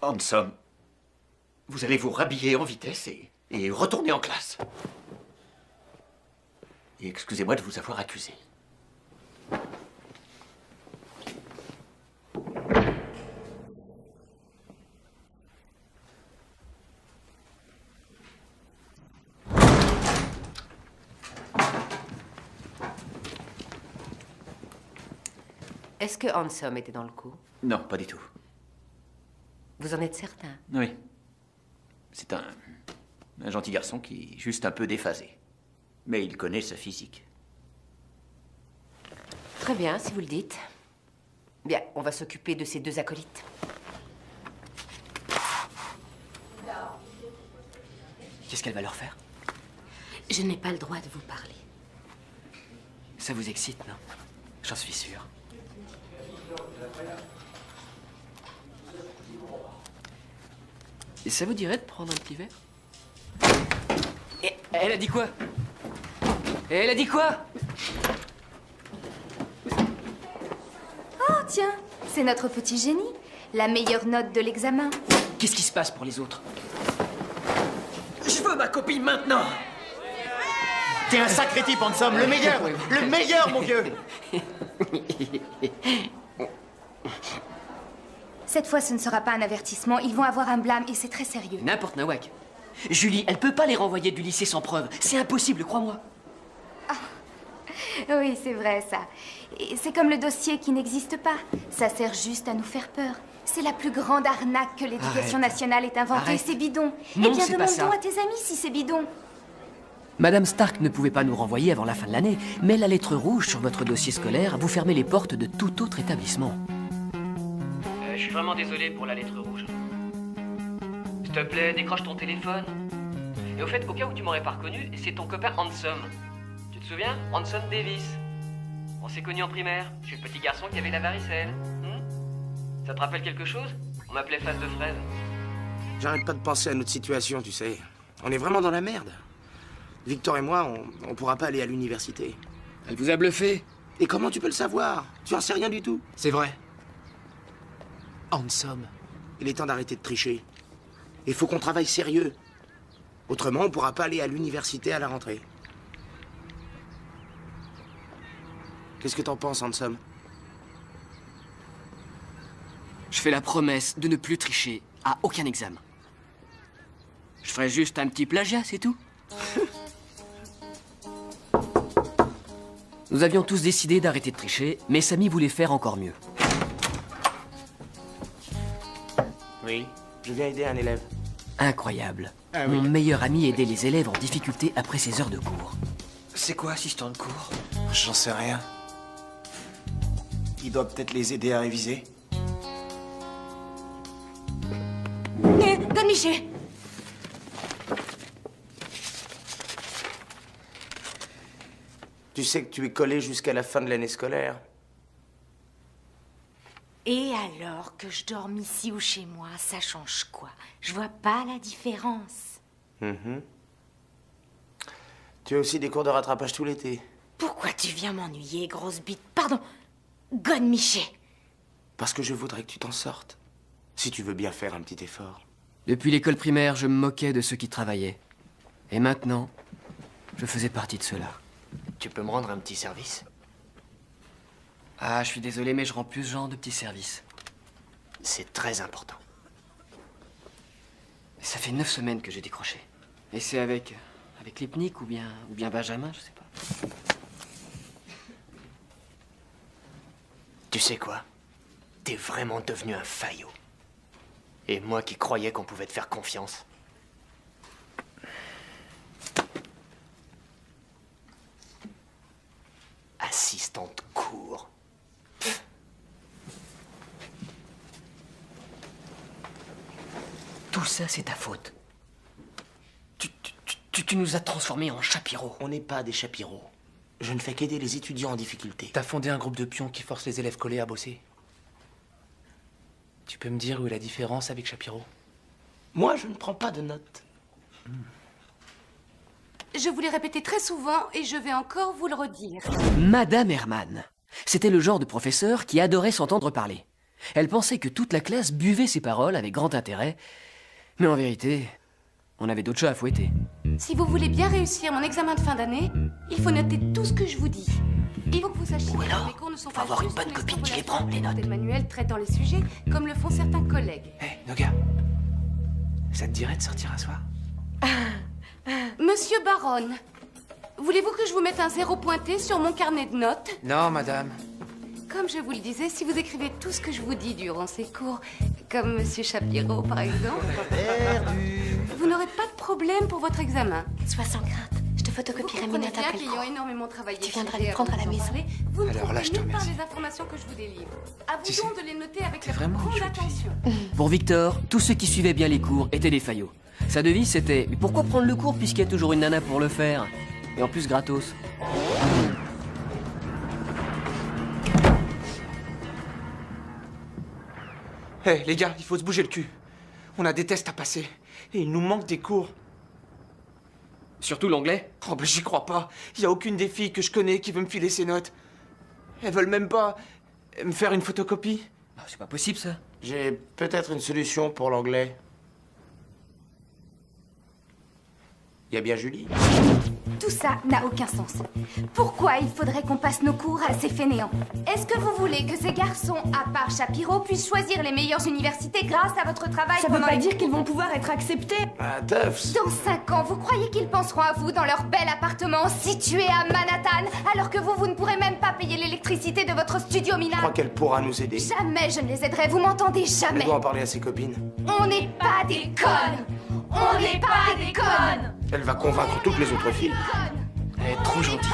[SPEAKER 13] Handsome, vous allez vous rhabiller en vitesse et retourner en classe. Et excusez-moi de vous avoir accusé.
[SPEAKER 7] Est-ce que Handsome était dans le coup?
[SPEAKER 13] Non, pas du tout.
[SPEAKER 7] Vous en êtes certain?
[SPEAKER 13] Oui. C'est un gentil garçon qui est juste un peu déphasé. Mais il connaît sa physique.
[SPEAKER 7] Très bien, si vous le dites. Bien, on va s'occuper de ces 2 acolytes.
[SPEAKER 1] Qu'est-ce qu'elle va leur faire?
[SPEAKER 9] Je n'ai pas le droit de vous parler.
[SPEAKER 1] Ça vous excite, non? J'en suis sûr. Et ça vous dirait de prendre un petit verre? Et elle a dit quoi? Et elle a dit quoi?
[SPEAKER 14] Oh, tiens, c'est notre petit génie. La meilleure note de l'examen.
[SPEAKER 1] Qu'est-ce qui se passe pour les autres? Je veux ma copie maintenant!
[SPEAKER 15] T'es un sacré type, Handsome, le meilleur! Le meilleur, mon vieux!
[SPEAKER 14] Cette fois, ce ne sera pas un avertissement. Ils vont avoir un blâme et c'est très sérieux.
[SPEAKER 1] N'importe, Nawak. Julie, elle peut pas les renvoyer du lycée sans preuve. C'est impossible, crois-moi.
[SPEAKER 14] Oui, c'est vrai, ça. Et c'est comme le dossier qui n'existe pas. Ça sert juste à nous faire peur. C'est la plus grande arnaque que l'éducation nationale ait inventée,
[SPEAKER 1] Arrête.
[SPEAKER 14] c'est bidon.
[SPEAKER 1] Non,
[SPEAKER 14] Eh bien,
[SPEAKER 1] c'est pas ça.
[SPEAKER 14] demande-donc à tes amis si c'est bidon.
[SPEAKER 1] Madame Stark ne pouvait pas nous renvoyer avant la fin de l'année, mais la lettre rouge sur votre dossier scolaire vous fermait les portes de tout autre établissement.
[SPEAKER 16] Je suis vraiment désolé pour la lettre rouge. S'il te plaît, décroche ton téléphone. Et au fait, au cas où tu m'aurais pas reconnu, c'est ton copain Handsome. Tu te souviens? Handsome Davis. On s'est connus en primaire. Je suis le petit garçon qui avait la varicelle. Ça te rappelle quelque chose? On m'appelait Face de Fraise.
[SPEAKER 6] J'arrête pas de penser à notre situation, tu sais. On est vraiment dans la merde. Victor et moi, on pourra pas aller à l'université.
[SPEAKER 1] Elle vous a bluffé?
[SPEAKER 6] Et comment tu peux le savoir? Tu en sais rien du tout.
[SPEAKER 8] C'est vrai. Handsome.
[SPEAKER 6] Il est temps d'arrêter de tricher. Il faut qu'on travaille sérieux. Autrement, on pourra pas aller à l'université à la rentrée. Qu'est-ce que t'en penses, Handsome?
[SPEAKER 1] Je fais la promesse de ne plus tricher à aucun examen. Je ferai juste un petit plagiat, c'est tout. Nous avions tous décidé d'arrêter de tricher, mais Samy voulait faire encore mieux.
[SPEAKER 6] Oui, je viens aider un élève.
[SPEAKER 1] Incroyable.
[SPEAKER 15] Ah oui.
[SPEAKER 1] Mon meilleur ami aidait les élèves en difficulté après ses heures de cours.
[SPEAKER 15] C'est quoi, assistant de cours? J'en sais rien. Il doit peut-être les aider à réviser.
[SPEAKER 14] Donne Miché.
[SPEAKER 6] Tu sais que tu es collé jusqu'à la fin de l'année scolaire.
[SPEAKER 9] Et alors que je dorme ici ou chez moi, ça change quoi? Je vois pas la différence.
[SPEAKER 6] Tu as aussi des cours de rattrapage tout l'été.
[SPEAKER 9] Pourquoi tu viens m'ennuyer, grosse bite? Pardon, Gonne Miché.
[SPEAKER 6] Parce que je voudrais que tu t'en sortes. Si tu veux bien faire un petit effort.
[SPEAKER 1] Depuis l'école primaire, je me moquais de ceux qui travaillaient. Et maintenant, je faisais partie de ceux-là.
[SPEAKER 15] Tu peux me rendre un petit service?
[SPEAKER 1] Ah, je suis désolé, mais je rends plus ce genre de petits services.
[SPEAKER 15] C'est très important.
[SPEAKER 1] Ça fait 9 semaines que j'ai décroché. Et c'est avec Lipnik ou bien Benjamin, je sais pas.
[SPEAKER 15] Tu sais quoi? T'es vraiment devenu un faillot. Et moi qui croyais qu'on pouvait te faire confiance. Assistant de cours.
[SPEAKER 1] Tout ça, c'est ta faute. Tu nous as transformés en chapiros.
[SPEAKER 6] On n'est pas des chapiros. Je ne fais qu'aider les étudiants en difficulté.
[SPEAKER 8] T'as fondé un groupe de pions qui force les élèves collés à bosser. Tu peux me dire où est la différence avec Chapiro?
[SPEAKER 6] Moi, je ne prends pas de notes.
[SPEAKER 7] Je vous l'ai répété très souvent et je vais encore vous le redire.
[SPEAKER 1] Madame Herman. C'était le genre de professeur qui adorait s'entendre parler. Elle pensait que toute la classe buvait ses paroles avec grand intérêt. Mais en vérité, on avait d'autres chats à fouetter.
[SPEAKER 7] Si vous voulez bien réussir mon examen de fin d'année, il faut noter tout ce que je vous dis. Il faut que vous sachiez que mes cours ne sont pas
[SPEAKER 15] avoir une
[SPEAKER 7] juste
[SPEAKER 15] bonne copine qui les prend, les
[SPEAKER 7] notes. Le manuel traitant les sujets comme le font certains collègues.
[SPEAKER 8] Hé, Noga, ça te dirait de sortir un soir?
[SPEAKER 7] Monsieur Baron, voulez-vous que je vous mette un 0 pointé sur mon carnet de notes?
[SPEAKER 8] Non, madame.
[SPEAKER 7] Comme je vous le disais, si vous écrivez tout ce que je vous dis durant ces cours, comme Monsieur Chapiro par exemple, vous n'aurez pas de problème pour votre examen.
[SPEAKER 9] Sois sans crainte, je te photocopierai mes notes après le
[SPEAKER 7] qu'ayant
[SPEAKER 9] cours.
[SPEAKER 7] énormément travaillé,
[SPEAKER 9] Tu viendras
[SPEAKER 7] chez
[SPEAKER 9] les prendre à la
[SPEAKER 7] vous en
[SPEAKER 9] maison.
[SPEAKER 7] parler, vous ne
[SPEAKER 8] Alors là, je te
[SPEAKER 7] trompez nulle part
[SPEAKER 8] remercie.
[SPEAKER 7] les informations que je vous délivre. À vous
[SPEAKER 8] Tu sais,
[SPEAKER 7] donc de les noter avec la plus
[SPEAKER 8] vraiment une
[SPEAKER 7] grande
[SPEAKER 8] chouette
[SPEAKER 7] attention.
[SPEAKER 1] Pour Victor, tous ceux qui suivaient bien les cours étaient des faillots. Sa devise, c'était « Mais pourquoi prendre le cours puisqu'il y a toujours une nana pour le faire ?» Et en plus gratos.
[SPEAKER 8] Hé, les gars, il faut se bouger le cul. On a des tests à passer. Et il nous manque des cours.
[SPEAKER 1] Surtout l'anglais.
[SPEAKER 8] Oh, ben j'y crois pas. Il y a aucune des filles que je connais qui veut me filer ses notes. Elles veulent même pas me faire une photocopie.
[SPEAKER 1] C'est pas possible, ça.
[SPEAKER 6] J'ai peut-être une solution pour l'anglais. Il y a bien Julie.
[SPEAKER 14] Tout ça n'a aucun sens. Pourquoi il faudrait qu'on passe nos cours à ces fainéants? Est-ce que vous voulez que ces garçons, à part Shapiro, puissent choisir les meilleures universités grâce à votre travail?
[SPEAKER 17] Ça veut pas dire qu'ils vont pouvoir être acceptés.
[SPEAKER 6] Ah, Duffs.
[SPEAKER 14] Dans 5 ans, vous croyez qu'ils penseront à vous dans leur bel appartement situé à Manhattan, alors que vous ne pourrez même pas payer l'électricité de votre studio
[SPEAKER 6] Je
[SPEAKER 14] minable?
[SPEAKER 6] crois qu'elle pourra nous aider.
[SPEAKER 14] Jamais je ne les aiderai, vous m'entendez?
[SPEAKER 6] Elle
[SPEAKER 14] Jamais.
[SPEAKER 6] doit en parler à ses copines.
[SPEAKER 14] On n'est pas des connes. On n'est pas des connes.
[SPEAKER 6] Elle va convaincre toutes les autres filles.
[SPEAKER 1] Elle est trop gentille.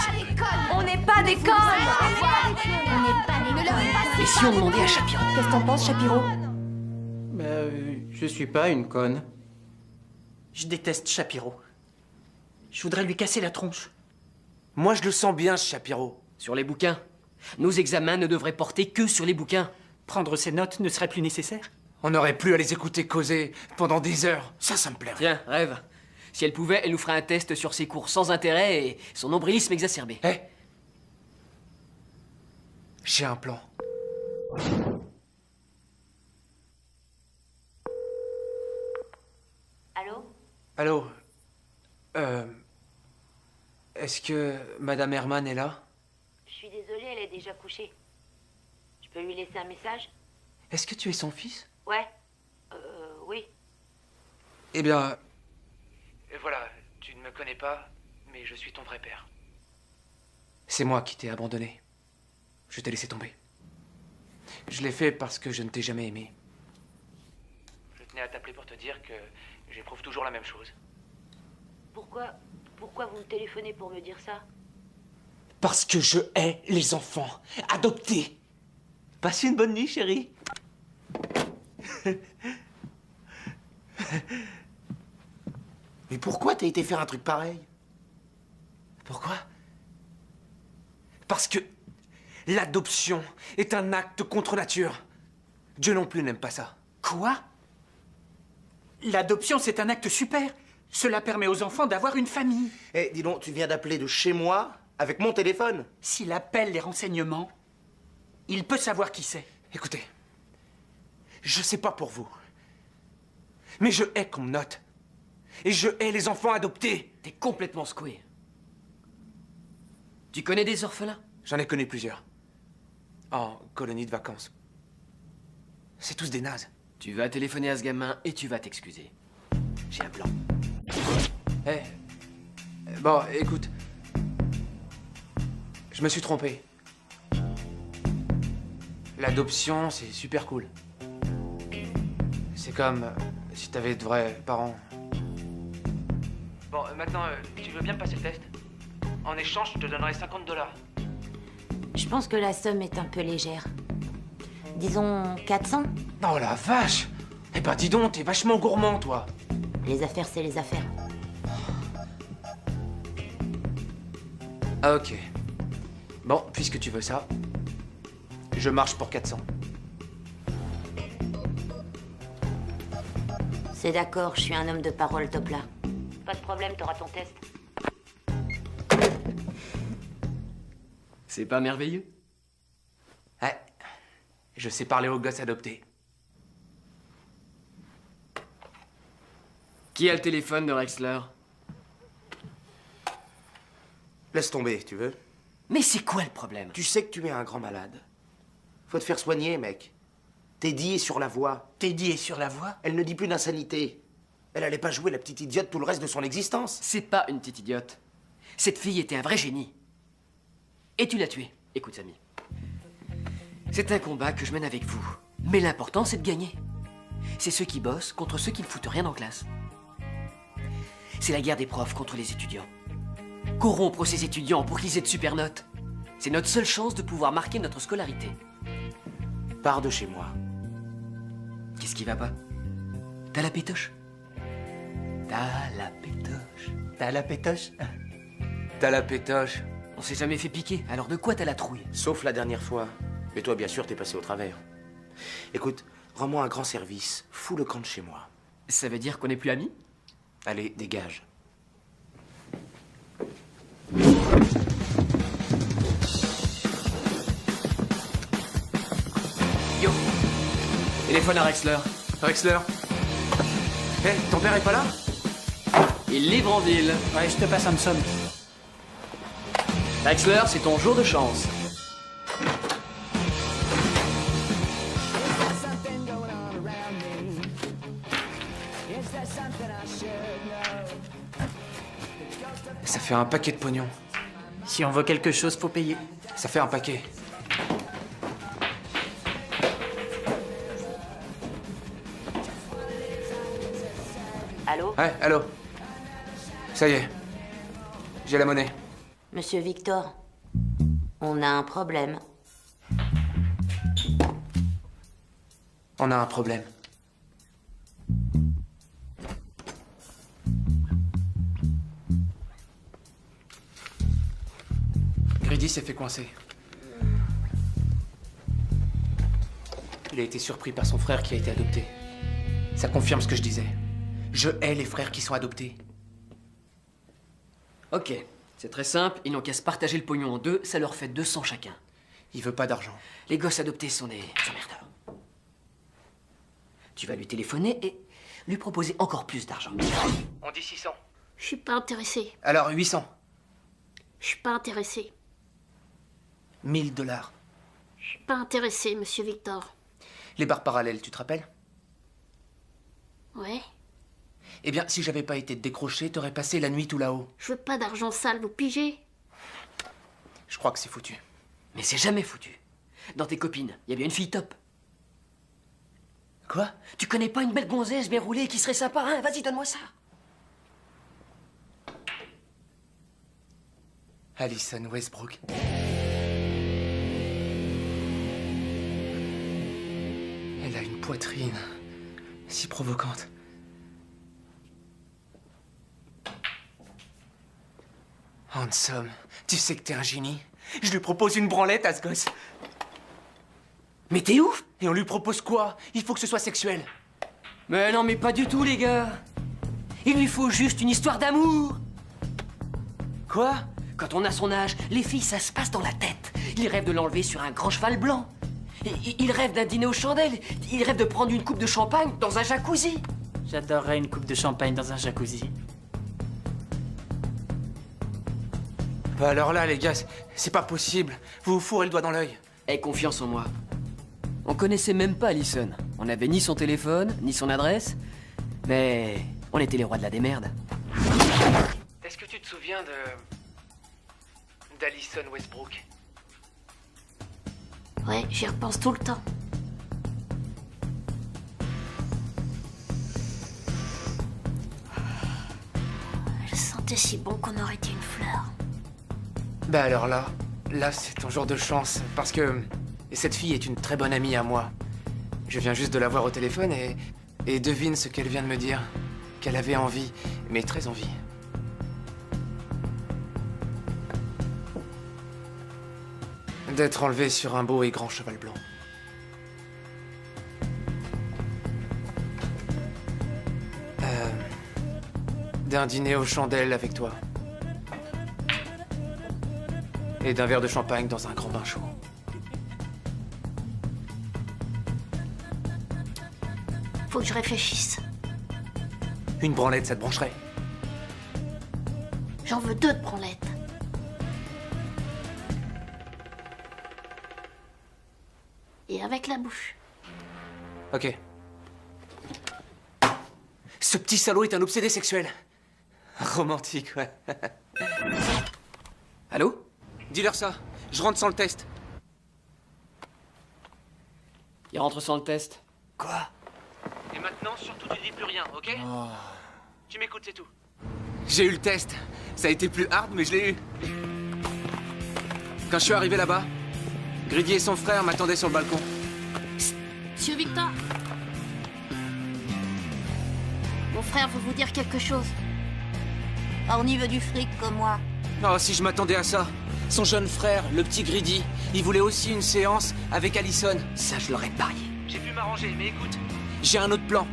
[SPEAKER 14] On n'est pas des connes. On n'est pas des connes.
[SPEAKER 1] Et si on demandait à Shapiro?
[SPEAKER 17] Qu'est-ce que t'en penses, Shapiro?
[SPEAKER 11] Je suis pas une conne. Je déteste Shapiro. Je voudrais lui casser la tronche.
[SPEAKER 8] Moi, je le sens bien, ce Shapiro.
[SPEAKER 1] Sur les bouquins. Nos examens ne devraient porter que sur les bouquins.
[SPEAKER 11] Prendre ses notes ne serait plus nécessaire.
[SPEAKER 8] On n'aurait plus à les écouter causer pendant des heures. Ça me plairait.
[SPEAKER 1] Tiens, rêve. Si elle pouvait, elle nous ferait un test sur ses cours sans intérêt et son nombrilisme exacerbé.
[SPEAKER 8] Hé, j'ai un plan.
[SPEAKER 9] Allô?
[SPEAKER 8] Allô? Est-ce que Madame Herman est là?
[SPEAKER 9] Je suis désolée, elle est déjà couchée. Je peux lui laisser un message?
[SPEAKER 8] Est-ce que tu es son fils?
[SPEAKER 9] Ouais. Oui.
[SPEAKER 8] Eh bien... Voilà, tu ne me connais pas, mais je suis ton vrai père. C'est moi qui t'ai abandonné. Je t'ai laissé tomber. Je l'ai fait parce que je ne t'ai jamais aimé. Je tenais à t'appeler pour te dire que j'éprouve toujours la même chose.
[SPEAKER 9] Pourquoi vous me téléphonez pour me dire ça?
[SPEAKER 8] Parce que je hais les enfants adoptés. Passe une bonne nuit, chérie.
[SPEAKER 6] Mais pourquoi t'as été faire un truc pareil?
[SPEAKER 8] Pourquoi? Parce que l'adoption est un acte contre nature. Dieu non plus n'aime pas ça.
[SPEAKER 11] Quoi? L'adoption, c'est un acte super. Cela permet aux enfants d'avoir une famille.
[SPEAKER 6] Eh, dis donc, tu viens d'appeler de chez moi avec mon téléphone?
[SPEAKER 11] S'il appelle les renseignements, il peut savoir qui c'est.
[SPEAKER 8] Écoutez, je sais pas pour vous, mais je hais qu'on me note. Et je hais les enfants adoptés.
[SPEAKER 1] T'es complètement secoué. Tu connais des orphelins?
[SPEAKER 8] J'en ai connu plusieurs. En colonie de vacances. C'est tous des nazes.
[SPEAKER 1] Tu vas téléphoner à ce gamin et tu vas t'excuser. J'ai un plan.
[SPEAKER 8] Eh. Bon, écoute. Je me suis trompé. L'adoption, c'est super cool. C'est comme si t'avais de vrais parents. Bon, maintenant, tu veux bien me passer le test? En échange, je te donnerai $50.
[SPEAKER 9] Je pense que la somme est un peu légère. Disons 400?
[SPEAKER 8] Oh la vache! Eh ben dis donc, t'es vachement gourmand, toi.
[SPEAKER 9] Les affaires, c'est les affaires.
[SPEAKER 8] Ah, ok. Bon, puisque tu veux ça, je marche pour 400.
[SPEAKER 9] C'est d'accord, je suis un homme de parole, Topla. Pas de problème, t'auras ton test.
[SPEAKER 1] C'est pas merveilleux?
[SPEAKER 8] Ouais. Je sais parler aux gosses adoptés.
[SPEAKER 1] Qui a le téléphone de Rexler?
[SPEAKER 6] Laisse tomber, tu veux?
[SPEAKER 1] Mais c'est quoi le problème?
[SPEAKER 6] Tu sais que tu es un grand malade. Faut te faire soigner, mec. Teddy est sur la voie.
[SPEAKER 11] Teddy est sur la voie?
[SPEAKER 6] Elle ne dit plus d'insanité. Elle allait pas jouer la petite idiote tout le reste de son existence.
[SPEAKER 1] C'est pas une petite idiote. Cette fille était un vrai génie. Et tu l'as tuée. Écoute, Samy. C'est un combat que je mène avec vous. Mais l'important, c'est de gagner. C'est ceux qui bossent contre ceux qui ne foutent rien en classe. C'est la guerre des profs contre les étudiants. Corrompre ces étudiants pour qu'ils aient de super notes. C'est notre seule chance de pouvoir marquer notre scolarité.
[SPEAKER 6] Pars de chez moi.
[SPEAKER 1] Qu'est-ce qui va pas? T'as la pétoche? T'as la pétoche.
[SPEAKER 11] T'as la pétoche?
[SPEAKER 8] T'as la pétoche.
[SPEAKER 1] On s'est jamais fait piquer, alors de quoi t'as la trouille?
[SPEAKER 6] Sauf la dernière fois. Mais toi, bien sûr, t'es passé au travers. Écoute, rends-moi un grand service. Fous le camp de chez moi.
[SPEAKER 1] Ça veut dire qu'on n'est plus amis?
[SPEAKER 6] Allez, dégage.
[SPEAKER 1] Yo. Téléphone à Rexler.
[SPEAKER 8] Rexler? Hé, ton père est pas là?
[SPEAKER 1] Il livre en ville.
[SPEAKER 11] Ouais, je te passe Hanson.
[SPEAKER 1] Traxler, c'est ton jour de chance.
[SPEAKER 8] Ça fait un paquet de pognon.
[SPEAKER 11] Si on veut quelque chose, faut payer.
[SPEAKER 8] Ça fait un paquet.
[SPEAKER 9] Allô?
[SPEAKER 8] Ouais, allô. Ça y est. J'ai la monnaie.
[SPEAKER 9] Monsieur Victor, on a un problème.
[SPEAKER 8] On a un problème. Grady s'est fait coincer. Il a été surpris par son frère qui a été adopté. Ça confirme ce que je disais. Je hais les frères qui sont adoptés.
[SPEAKER 1] Ok, c'est très simple, ils n'ont qu'à se partager le pognon en deux, ça leur fait 200 chacun.
[SPEAKER 8] Il veut pas d'argent.
[SPEAKER 1] Les gosses adoptés sont des emmerdeurs. Tu vas lui téléphoner et lui proposer encore plus d'argent.
[SPEAKER 12] On dit 600.
[SPEAKER 3] Je suis pas intéressée.
[SPEAKER 8] Alors, 800.
[SPEAKER 3] Je suis pas intéressée.
[SPEAKER 8] 1000 $.
[SPEAKER 3] Je suis pas intéressée, monsieur Victor.
[SPEAKER 8] Les barres parallèles, tu te rappelles?
[SPEAKER 3] Ouais.
[SPEAKER 8] Eh bien, si j'avais pas été décroché, t'aurais passé la nuit tout là-haut.
[SPEAKER 3] Je veux pas d'argent sale, vous pigez?
[SPEAKER 8] Je crois que c'est foutu.
[SPEAKER 1] Mais c'est jamais foutu. Dans tes copines, il y a bien une fille top.
[SPEAKER 8] Quoi?
[SPEAKER 1] Tu connais pas une belle gonzesse bien roulée qui serait sympa, hein? Vas-y, donne-moi ça.
[SPEAKER 8] Alison Westbrook. Elle a une poitrine si provocante. Handsome, tu sais que t'es un génie. Je lui propose une branlette à ce gosse.
[SPEAKER 1] Mais t'es ouf!
[SPEAKER 8] Et on lui propose quoi? Il faut que ce soit sexuel.
[SPEAKER 1] Mais non, mais pas du tout, les gars. Il lui faut juste une histoire d'amour.
[SPEAKER 8] Quoi?
[SPEAKER 1] Quand on a son âge, les filles, ça se passe dans la tête. Ils rêvent de l'enlever sur un grand cheval blanc. Ils rêvent d'un dîner aux chandelles. Ils rêvent de prendre une coupe de champagne dans un jacuzzi.
[SPEAKER 11] J'adorerais une coupe de champagne dans un jacuzzi.
[SPEAKER 8] Bah alors là, les gars, c'est pas possible. Vous vous fourrez le doigt dans l'œil.
[SPEAKER 1] Aie confiance en moi. On connaissait même pas Alison. On n'avait ni son téléphone, ni son adresse. Mais on était les rois de la démerde.
[SPEAKER 8] Est-ce que tu te souviens d'Alison Westbrook?
[SPEAKER 3] Ouais, j'y repense tout le temps. Je sentais si bon qu'on aurait été une fleur.
[SPEAKER 8] Bah alors là c'est ton jour de chance, parce que cette fille est une très bonne amie à moi. Je viens juste de la voir au téléphone et devine ce qu'elle vient de me dire. Qu'elle avait envie, mais très envie. D'être enlevée sur un beau et grand cheval blanc. D'un dîner aux chandelles avec toi. Et d'un verre de champagne dans un grand bain chaud.
[SPEAKER 3] Faut que je réfléchisse.
[SPEAKER 8] Une branlette, ça te brancherait?
[SPEAKER 3] J'en veux 2 de branlettes. Et avec la bouche.
[SPEAKER 8] Ok. Ce petit salaud est un obsédé sexuel. Romantique, ouais.
[SPEAKER 1] Allô?
[SPEAKER 8] Dis-leur ça. Je rentre sans le test.
[SPEAKER 1] Il rentre sans le test.
[SPEAKER 8] Quoi?
[SPEAKER 12] Et maintenant, surtout, tu dis plus rien, ok?
[SPEAKER 8] Oh.
[SPEAKER 12] Tu m'écoutes, c'est tout.
[SPEAKER 8] J'ai eu le test. Ça a été plus hard, mais je l'ai eu. Quand je suis arrivé là-bas, Grady et son frère m'attendaient sur le balcon.
[SPEAKER 3] Monsieur Victor. Mon frère veut vous dire quelque chose. Orny veut du fric comme moi.
[SPEAKER 8] Oh, si je m'attendais à ça. Son jeune frère, le petit Grady, il voulait aussi une séance avec Alison.
[SPEAKER 1] Ça, je l'aurais parié.
[SPEAKER 12] J'ai pu m'arranger, mais écoute,
[SPEAKER 8] J'ai un autre plan.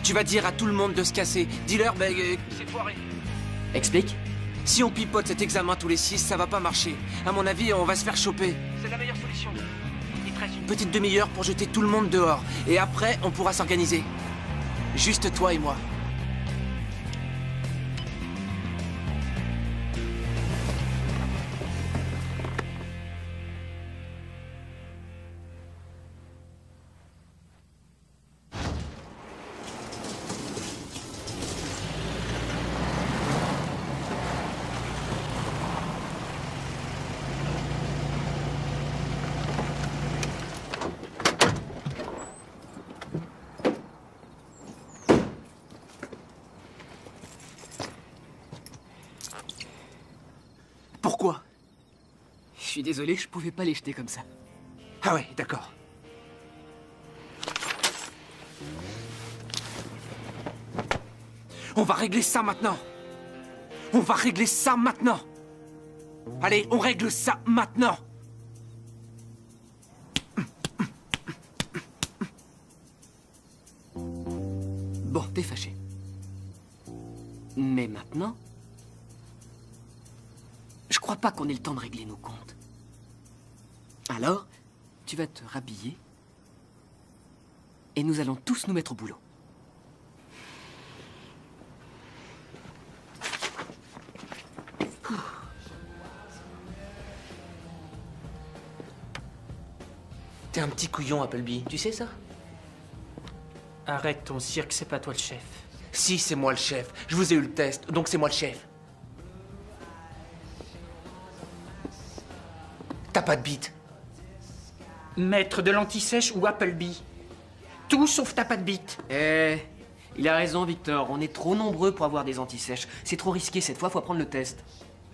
[SPEAKER 8] Tu vas dire à tout le monde de se casser. Dis-leur,
[SPEAKER 12] c'est foiré.
[SPEAKER 1] Explique.
[SPEAKER 8] Si on pipote cet examen tous les 6, ça va pas marcher. À mon avis, on va se faire choper.
[SPEAKER 12] C'est la meilleure solution. Il te reste une
[SPEAKER 8] Petite demi-heure pour jeter tout le monde dehors. Et après, on pourra s'organiser. Juste toi et moi.
[SPEAKER 1] suis désolé, je pouvais pas les jeter comme ça.
[SPEAKER 8] Ah ouais, d'accord. On va régler ça maintenant. On va régler ça maintenant. Allez, on règle ça maintenant.
[SPEAKER 1] Bon, t'es fâché. Mais maintenant, je crois pas qu'on ait le temps de régler nos comptes. Alors, tu vas te rhabiller et nous allons tous nous mettre au boulot.
[SPEAKER 15] T'es un petit couillon, Appleby, tu sais ça?
[SPEAKER 11] Arrête ton cirque, c'est pas toi le chef.
[SPEAKER 8] Si, c'est moi le chef. Je vous ai eu le test, donc c'est moi le chef. T'as pas de bite.
[SPEAKER 11] Maître de l'anti-sèche ou Appleby? Tout sauf t'as pas de bite.
[SPEAKER 1] Il a raison, Victor. On est trop nombreux pour avoir des anti-sèches. C'est trop risqué cette fois, faut apprendre le test.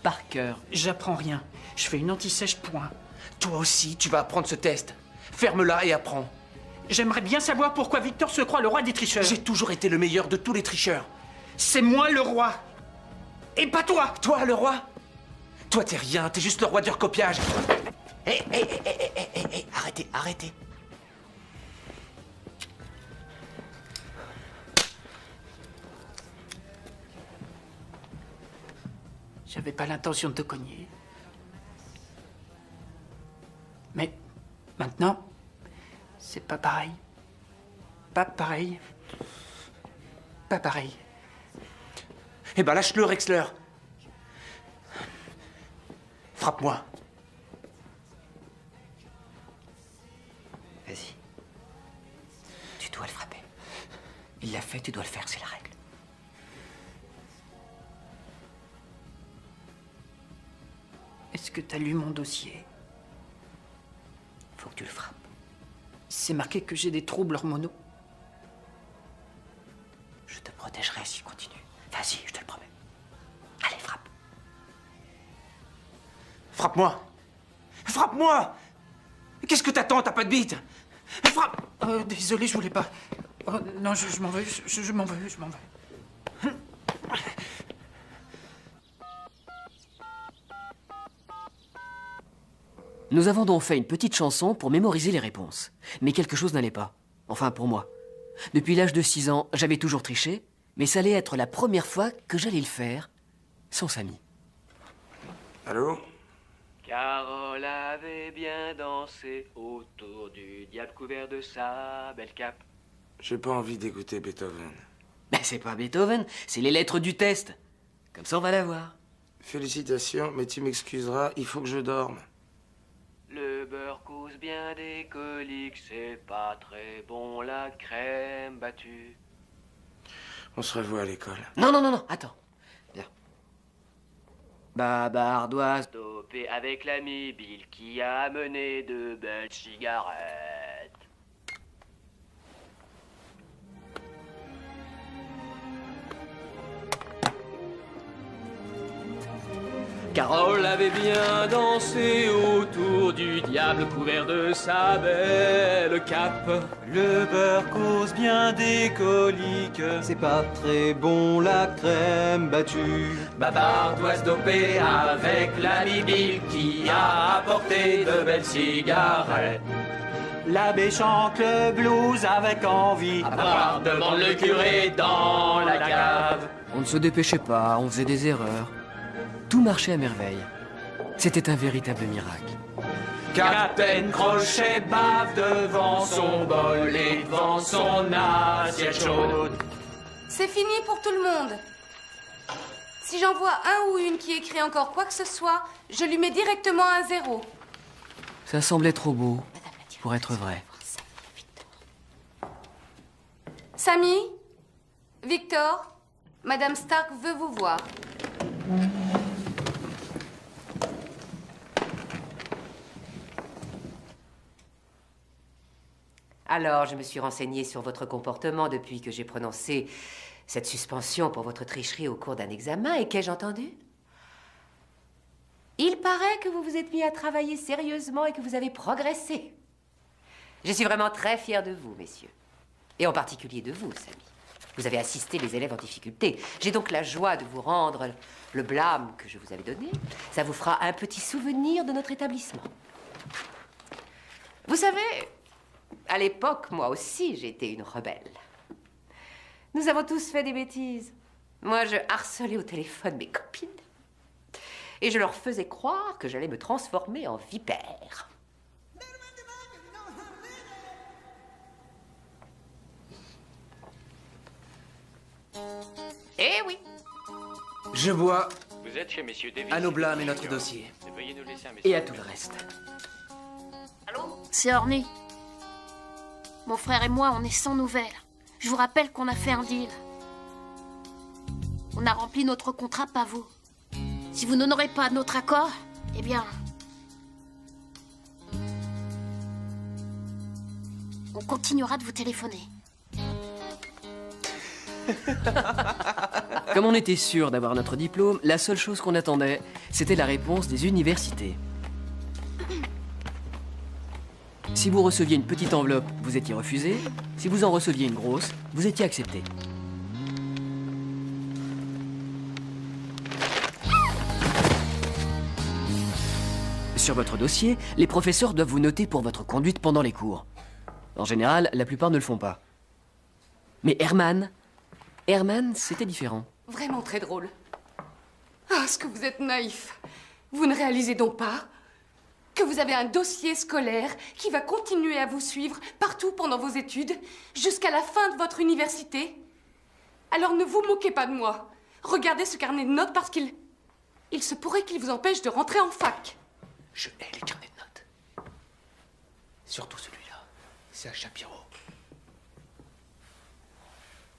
[SPEAKER 1] Par cœur.
[SPEAKER 11] J'apprends rien. Je fais une anti-sèche, point.
[SPEAKER 8] Toi aussi, tu vas apprendre ce test. Ferme-la et apprends.
[SPEAKER 11] J'aimerais bien savoir pourquoi Victor se croit le roi des tricheurs.
[SPEAKER 8] J'ai toujours été le meilleur de tous les tricheurs.
[SPEAKER 11] C'est moi le roi. Et pas toi.
[SPEAKER 8] Toi, le roi? Toi, t'es rien, t'es juste le roi du recopiage.
[SPEAKER 15] Hé, arrêtez, arrêtez.
[SPEAKER 11] J'avais pas l'intention de te cogner. Mais maintenant, c'est pas pareil. Pas pareil. Pas pareil.
[SPEAKER 8] Eh ben lâche-le, Rexler. Frappe-moi.
[SPEAKER 1] Vas-y. Tu dois le frapper. Il l'a fait, tu dois le faire, c'est la règle.
[SPEAKER 11] Est-ce que t'as lu mon dossier?
[SPEAKER 1] Faut que tu le frappes.
[SPEAKER 11] C'est marqué que j'ai des troubles hormonaux.
[SPEAKER 1] Je te protégerai si tu continues. Vas-y, je te le promets. Allez, frappe.
[SPEAKER 8] Frappe-moi. Frappe-moi. Qu'est-ce que t'attends? T'as pas de bite. Frappe.
[SPEAKER 11] Désolé, je voulais pas. Oh, non, je m'en veux, je m'en veux, je m'en veux.
[SPEAKER 1] Nous avons donc fait une petite chanson pour mémoriser les réponses. Mais quelque chose n'allait pas. Enfin, pour moi. Depuis l'âge de 6 ans, j'avais toujours triché, mais ça allait être la première fois que j'allais le faire sans Samy.
[SPEAKER 6] Allô?
[SPEAKER 16] Carole avait bien dansé autour du diable couvert de sa belle cape.
[SPEAKER 6] J'ai pas envie d'écouter Beethoven.
[SPEAKER 1] Ben, c'est pas Beethoven, c'est les lettres du test. Comme ça, on va l'avoir.
[SPEAKER 6] Félicitations, mais tu m'excuseras, il faut que je dorme.
[SPEAKER 16] Le beurre cause bien des coliques, c'est pas très bon la crème battue.
[SPEAKER 6] On se revoit à l'école.
[SPEAKER 1] Non, attends. Viens. Babardoise.
[SPEAKER 16] Dopé avec l'ami Bill qui a amené de belles cigarettes. Carole avait bien dansé autour du diable couvert de sa belle cape.
[SPEAKER 12] Le beurre cause bien des coliques, c'est pas très bon la crème battue.
[SPEAKER 16] Babardoise dopée avec l'ami Bill qui a apporté de belles cigarettes.
[SPEAKER 12] L'abbé chante le blues avec envie.
[SPEAKER 16] À part demande le curé dans la cave.
[SPEAKER 1] On ne se dépêchait pas, on faisait des erreurs. Tout marchait à merveille. C'était un véritable miracle.
[SPEAKER 16] Capitaine Crochet bave devant son bol et devant son assiette chaude.
[SPEAKER 14] C'est fini pour tout le monde. Si j'en vois un ou une qui écrit encore quoi que ce soit, je lui mets directement un 0.
[SPEAKER 1] Ça semblait trop beau pour être vrai.
[SPEAKER 14] Samy? Victor? Madame Stark veut vous voir.
[SPEAKER 7] Alors, je me suis renseignée sur votre comportement depuis que j'ai prononcé cette suspension pour votre tricherie au cours d'un examen. Et qu'ai-je entendu? Il paraît que vous vous êtes mis à travailler sérieusement et que vous avez progressé. Je suis vraiment très fière de vous, messieurs. Et en particulier de vous, Samy. Vous avez assisté les élèves en difficulté. J'ai donc la joie de vous rendre le blâme que je vous avais donné. Ça vous fera un petit souvenir de notre établissement. Vous savez, à l'époque, moi aussi, j'étais une rebelle. Nous avons tous fait des bêtises. Moi, je harcelais au téléphone mes copines. Et je leur faisais croire que j'allais me transformer en vipère. Eh oui.
[SPEAKER 1] Je bois
[SPEAKER 12] Vous êtes chez messieurs Davis.
[SPEAKER 1] à nos blâmes et notre dossier.
[SPEAKER 12] Veuillez nous laisser un message.
[SPEAKER 1] Et à tout le reste.
[SPEAKER 3] C'est Orné. Mon frère et moi, on est sans nouvelles. Je vous rappelle qu'on a fait un deal. On a rempli notre contrat, pas vous. Si vous n'honorez pas notre accord, eh bien... on continuera de vous téléphoner.
[SPEAKER 1] Comme on était sûr d'avoir notre diplôme, la seule chose qu'on attendait, c'était la réponse des universités. Si vous receviez une petite enveloppe, vous étiez refusé. Si vous en receviez une grosse, vous étiez accepté. Sur votre dossier, les professeurs doivent vous noter pour votre conduite pendant les cours. En général, la plupart ne le font pas. Mais Herman, c'était différent.
[SPEAKER 17] Vraiment très drôle. Ah, ce que vous êtes naïf. Vous ne réalisez donc pas que vous avez un dossier scolaire qui va continuer à vous suivre partout pendant vos études, jusqu'à la fin de votre université. Alors ne vous moquez pas de moi. Regardez ce carnet de notes parce qu'il se pourrait qu'il vous empêche de rentrer en fac.
[SPEAKER 8] Je hais les carnets de notes. Surtout celui-là. C'est à Shapiro.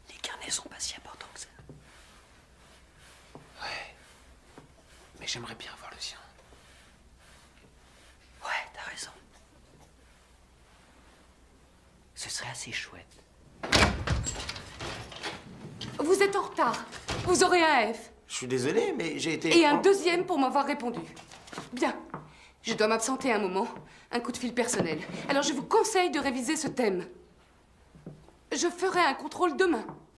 [SPEAKER 8] Les carnets sont pas si importants que ça. Ouais. Mais j'aimerais bien voir le sien. Ouais, t'as raison. Ce serait assez chouette.
[SPEAKER 17] Vous êtes en retard. Vous aurez un F.
[SPEAKER 6] Je suis désolé, mais j'ai été...
[SPEAKER 17] Et un deuxième pour m'avoir répondu. Bien. Je dois m'absenter un moment. Un coup de fil personnel. Alors je vous conseille de réviser ce thème. Je ferai un contrôle demain.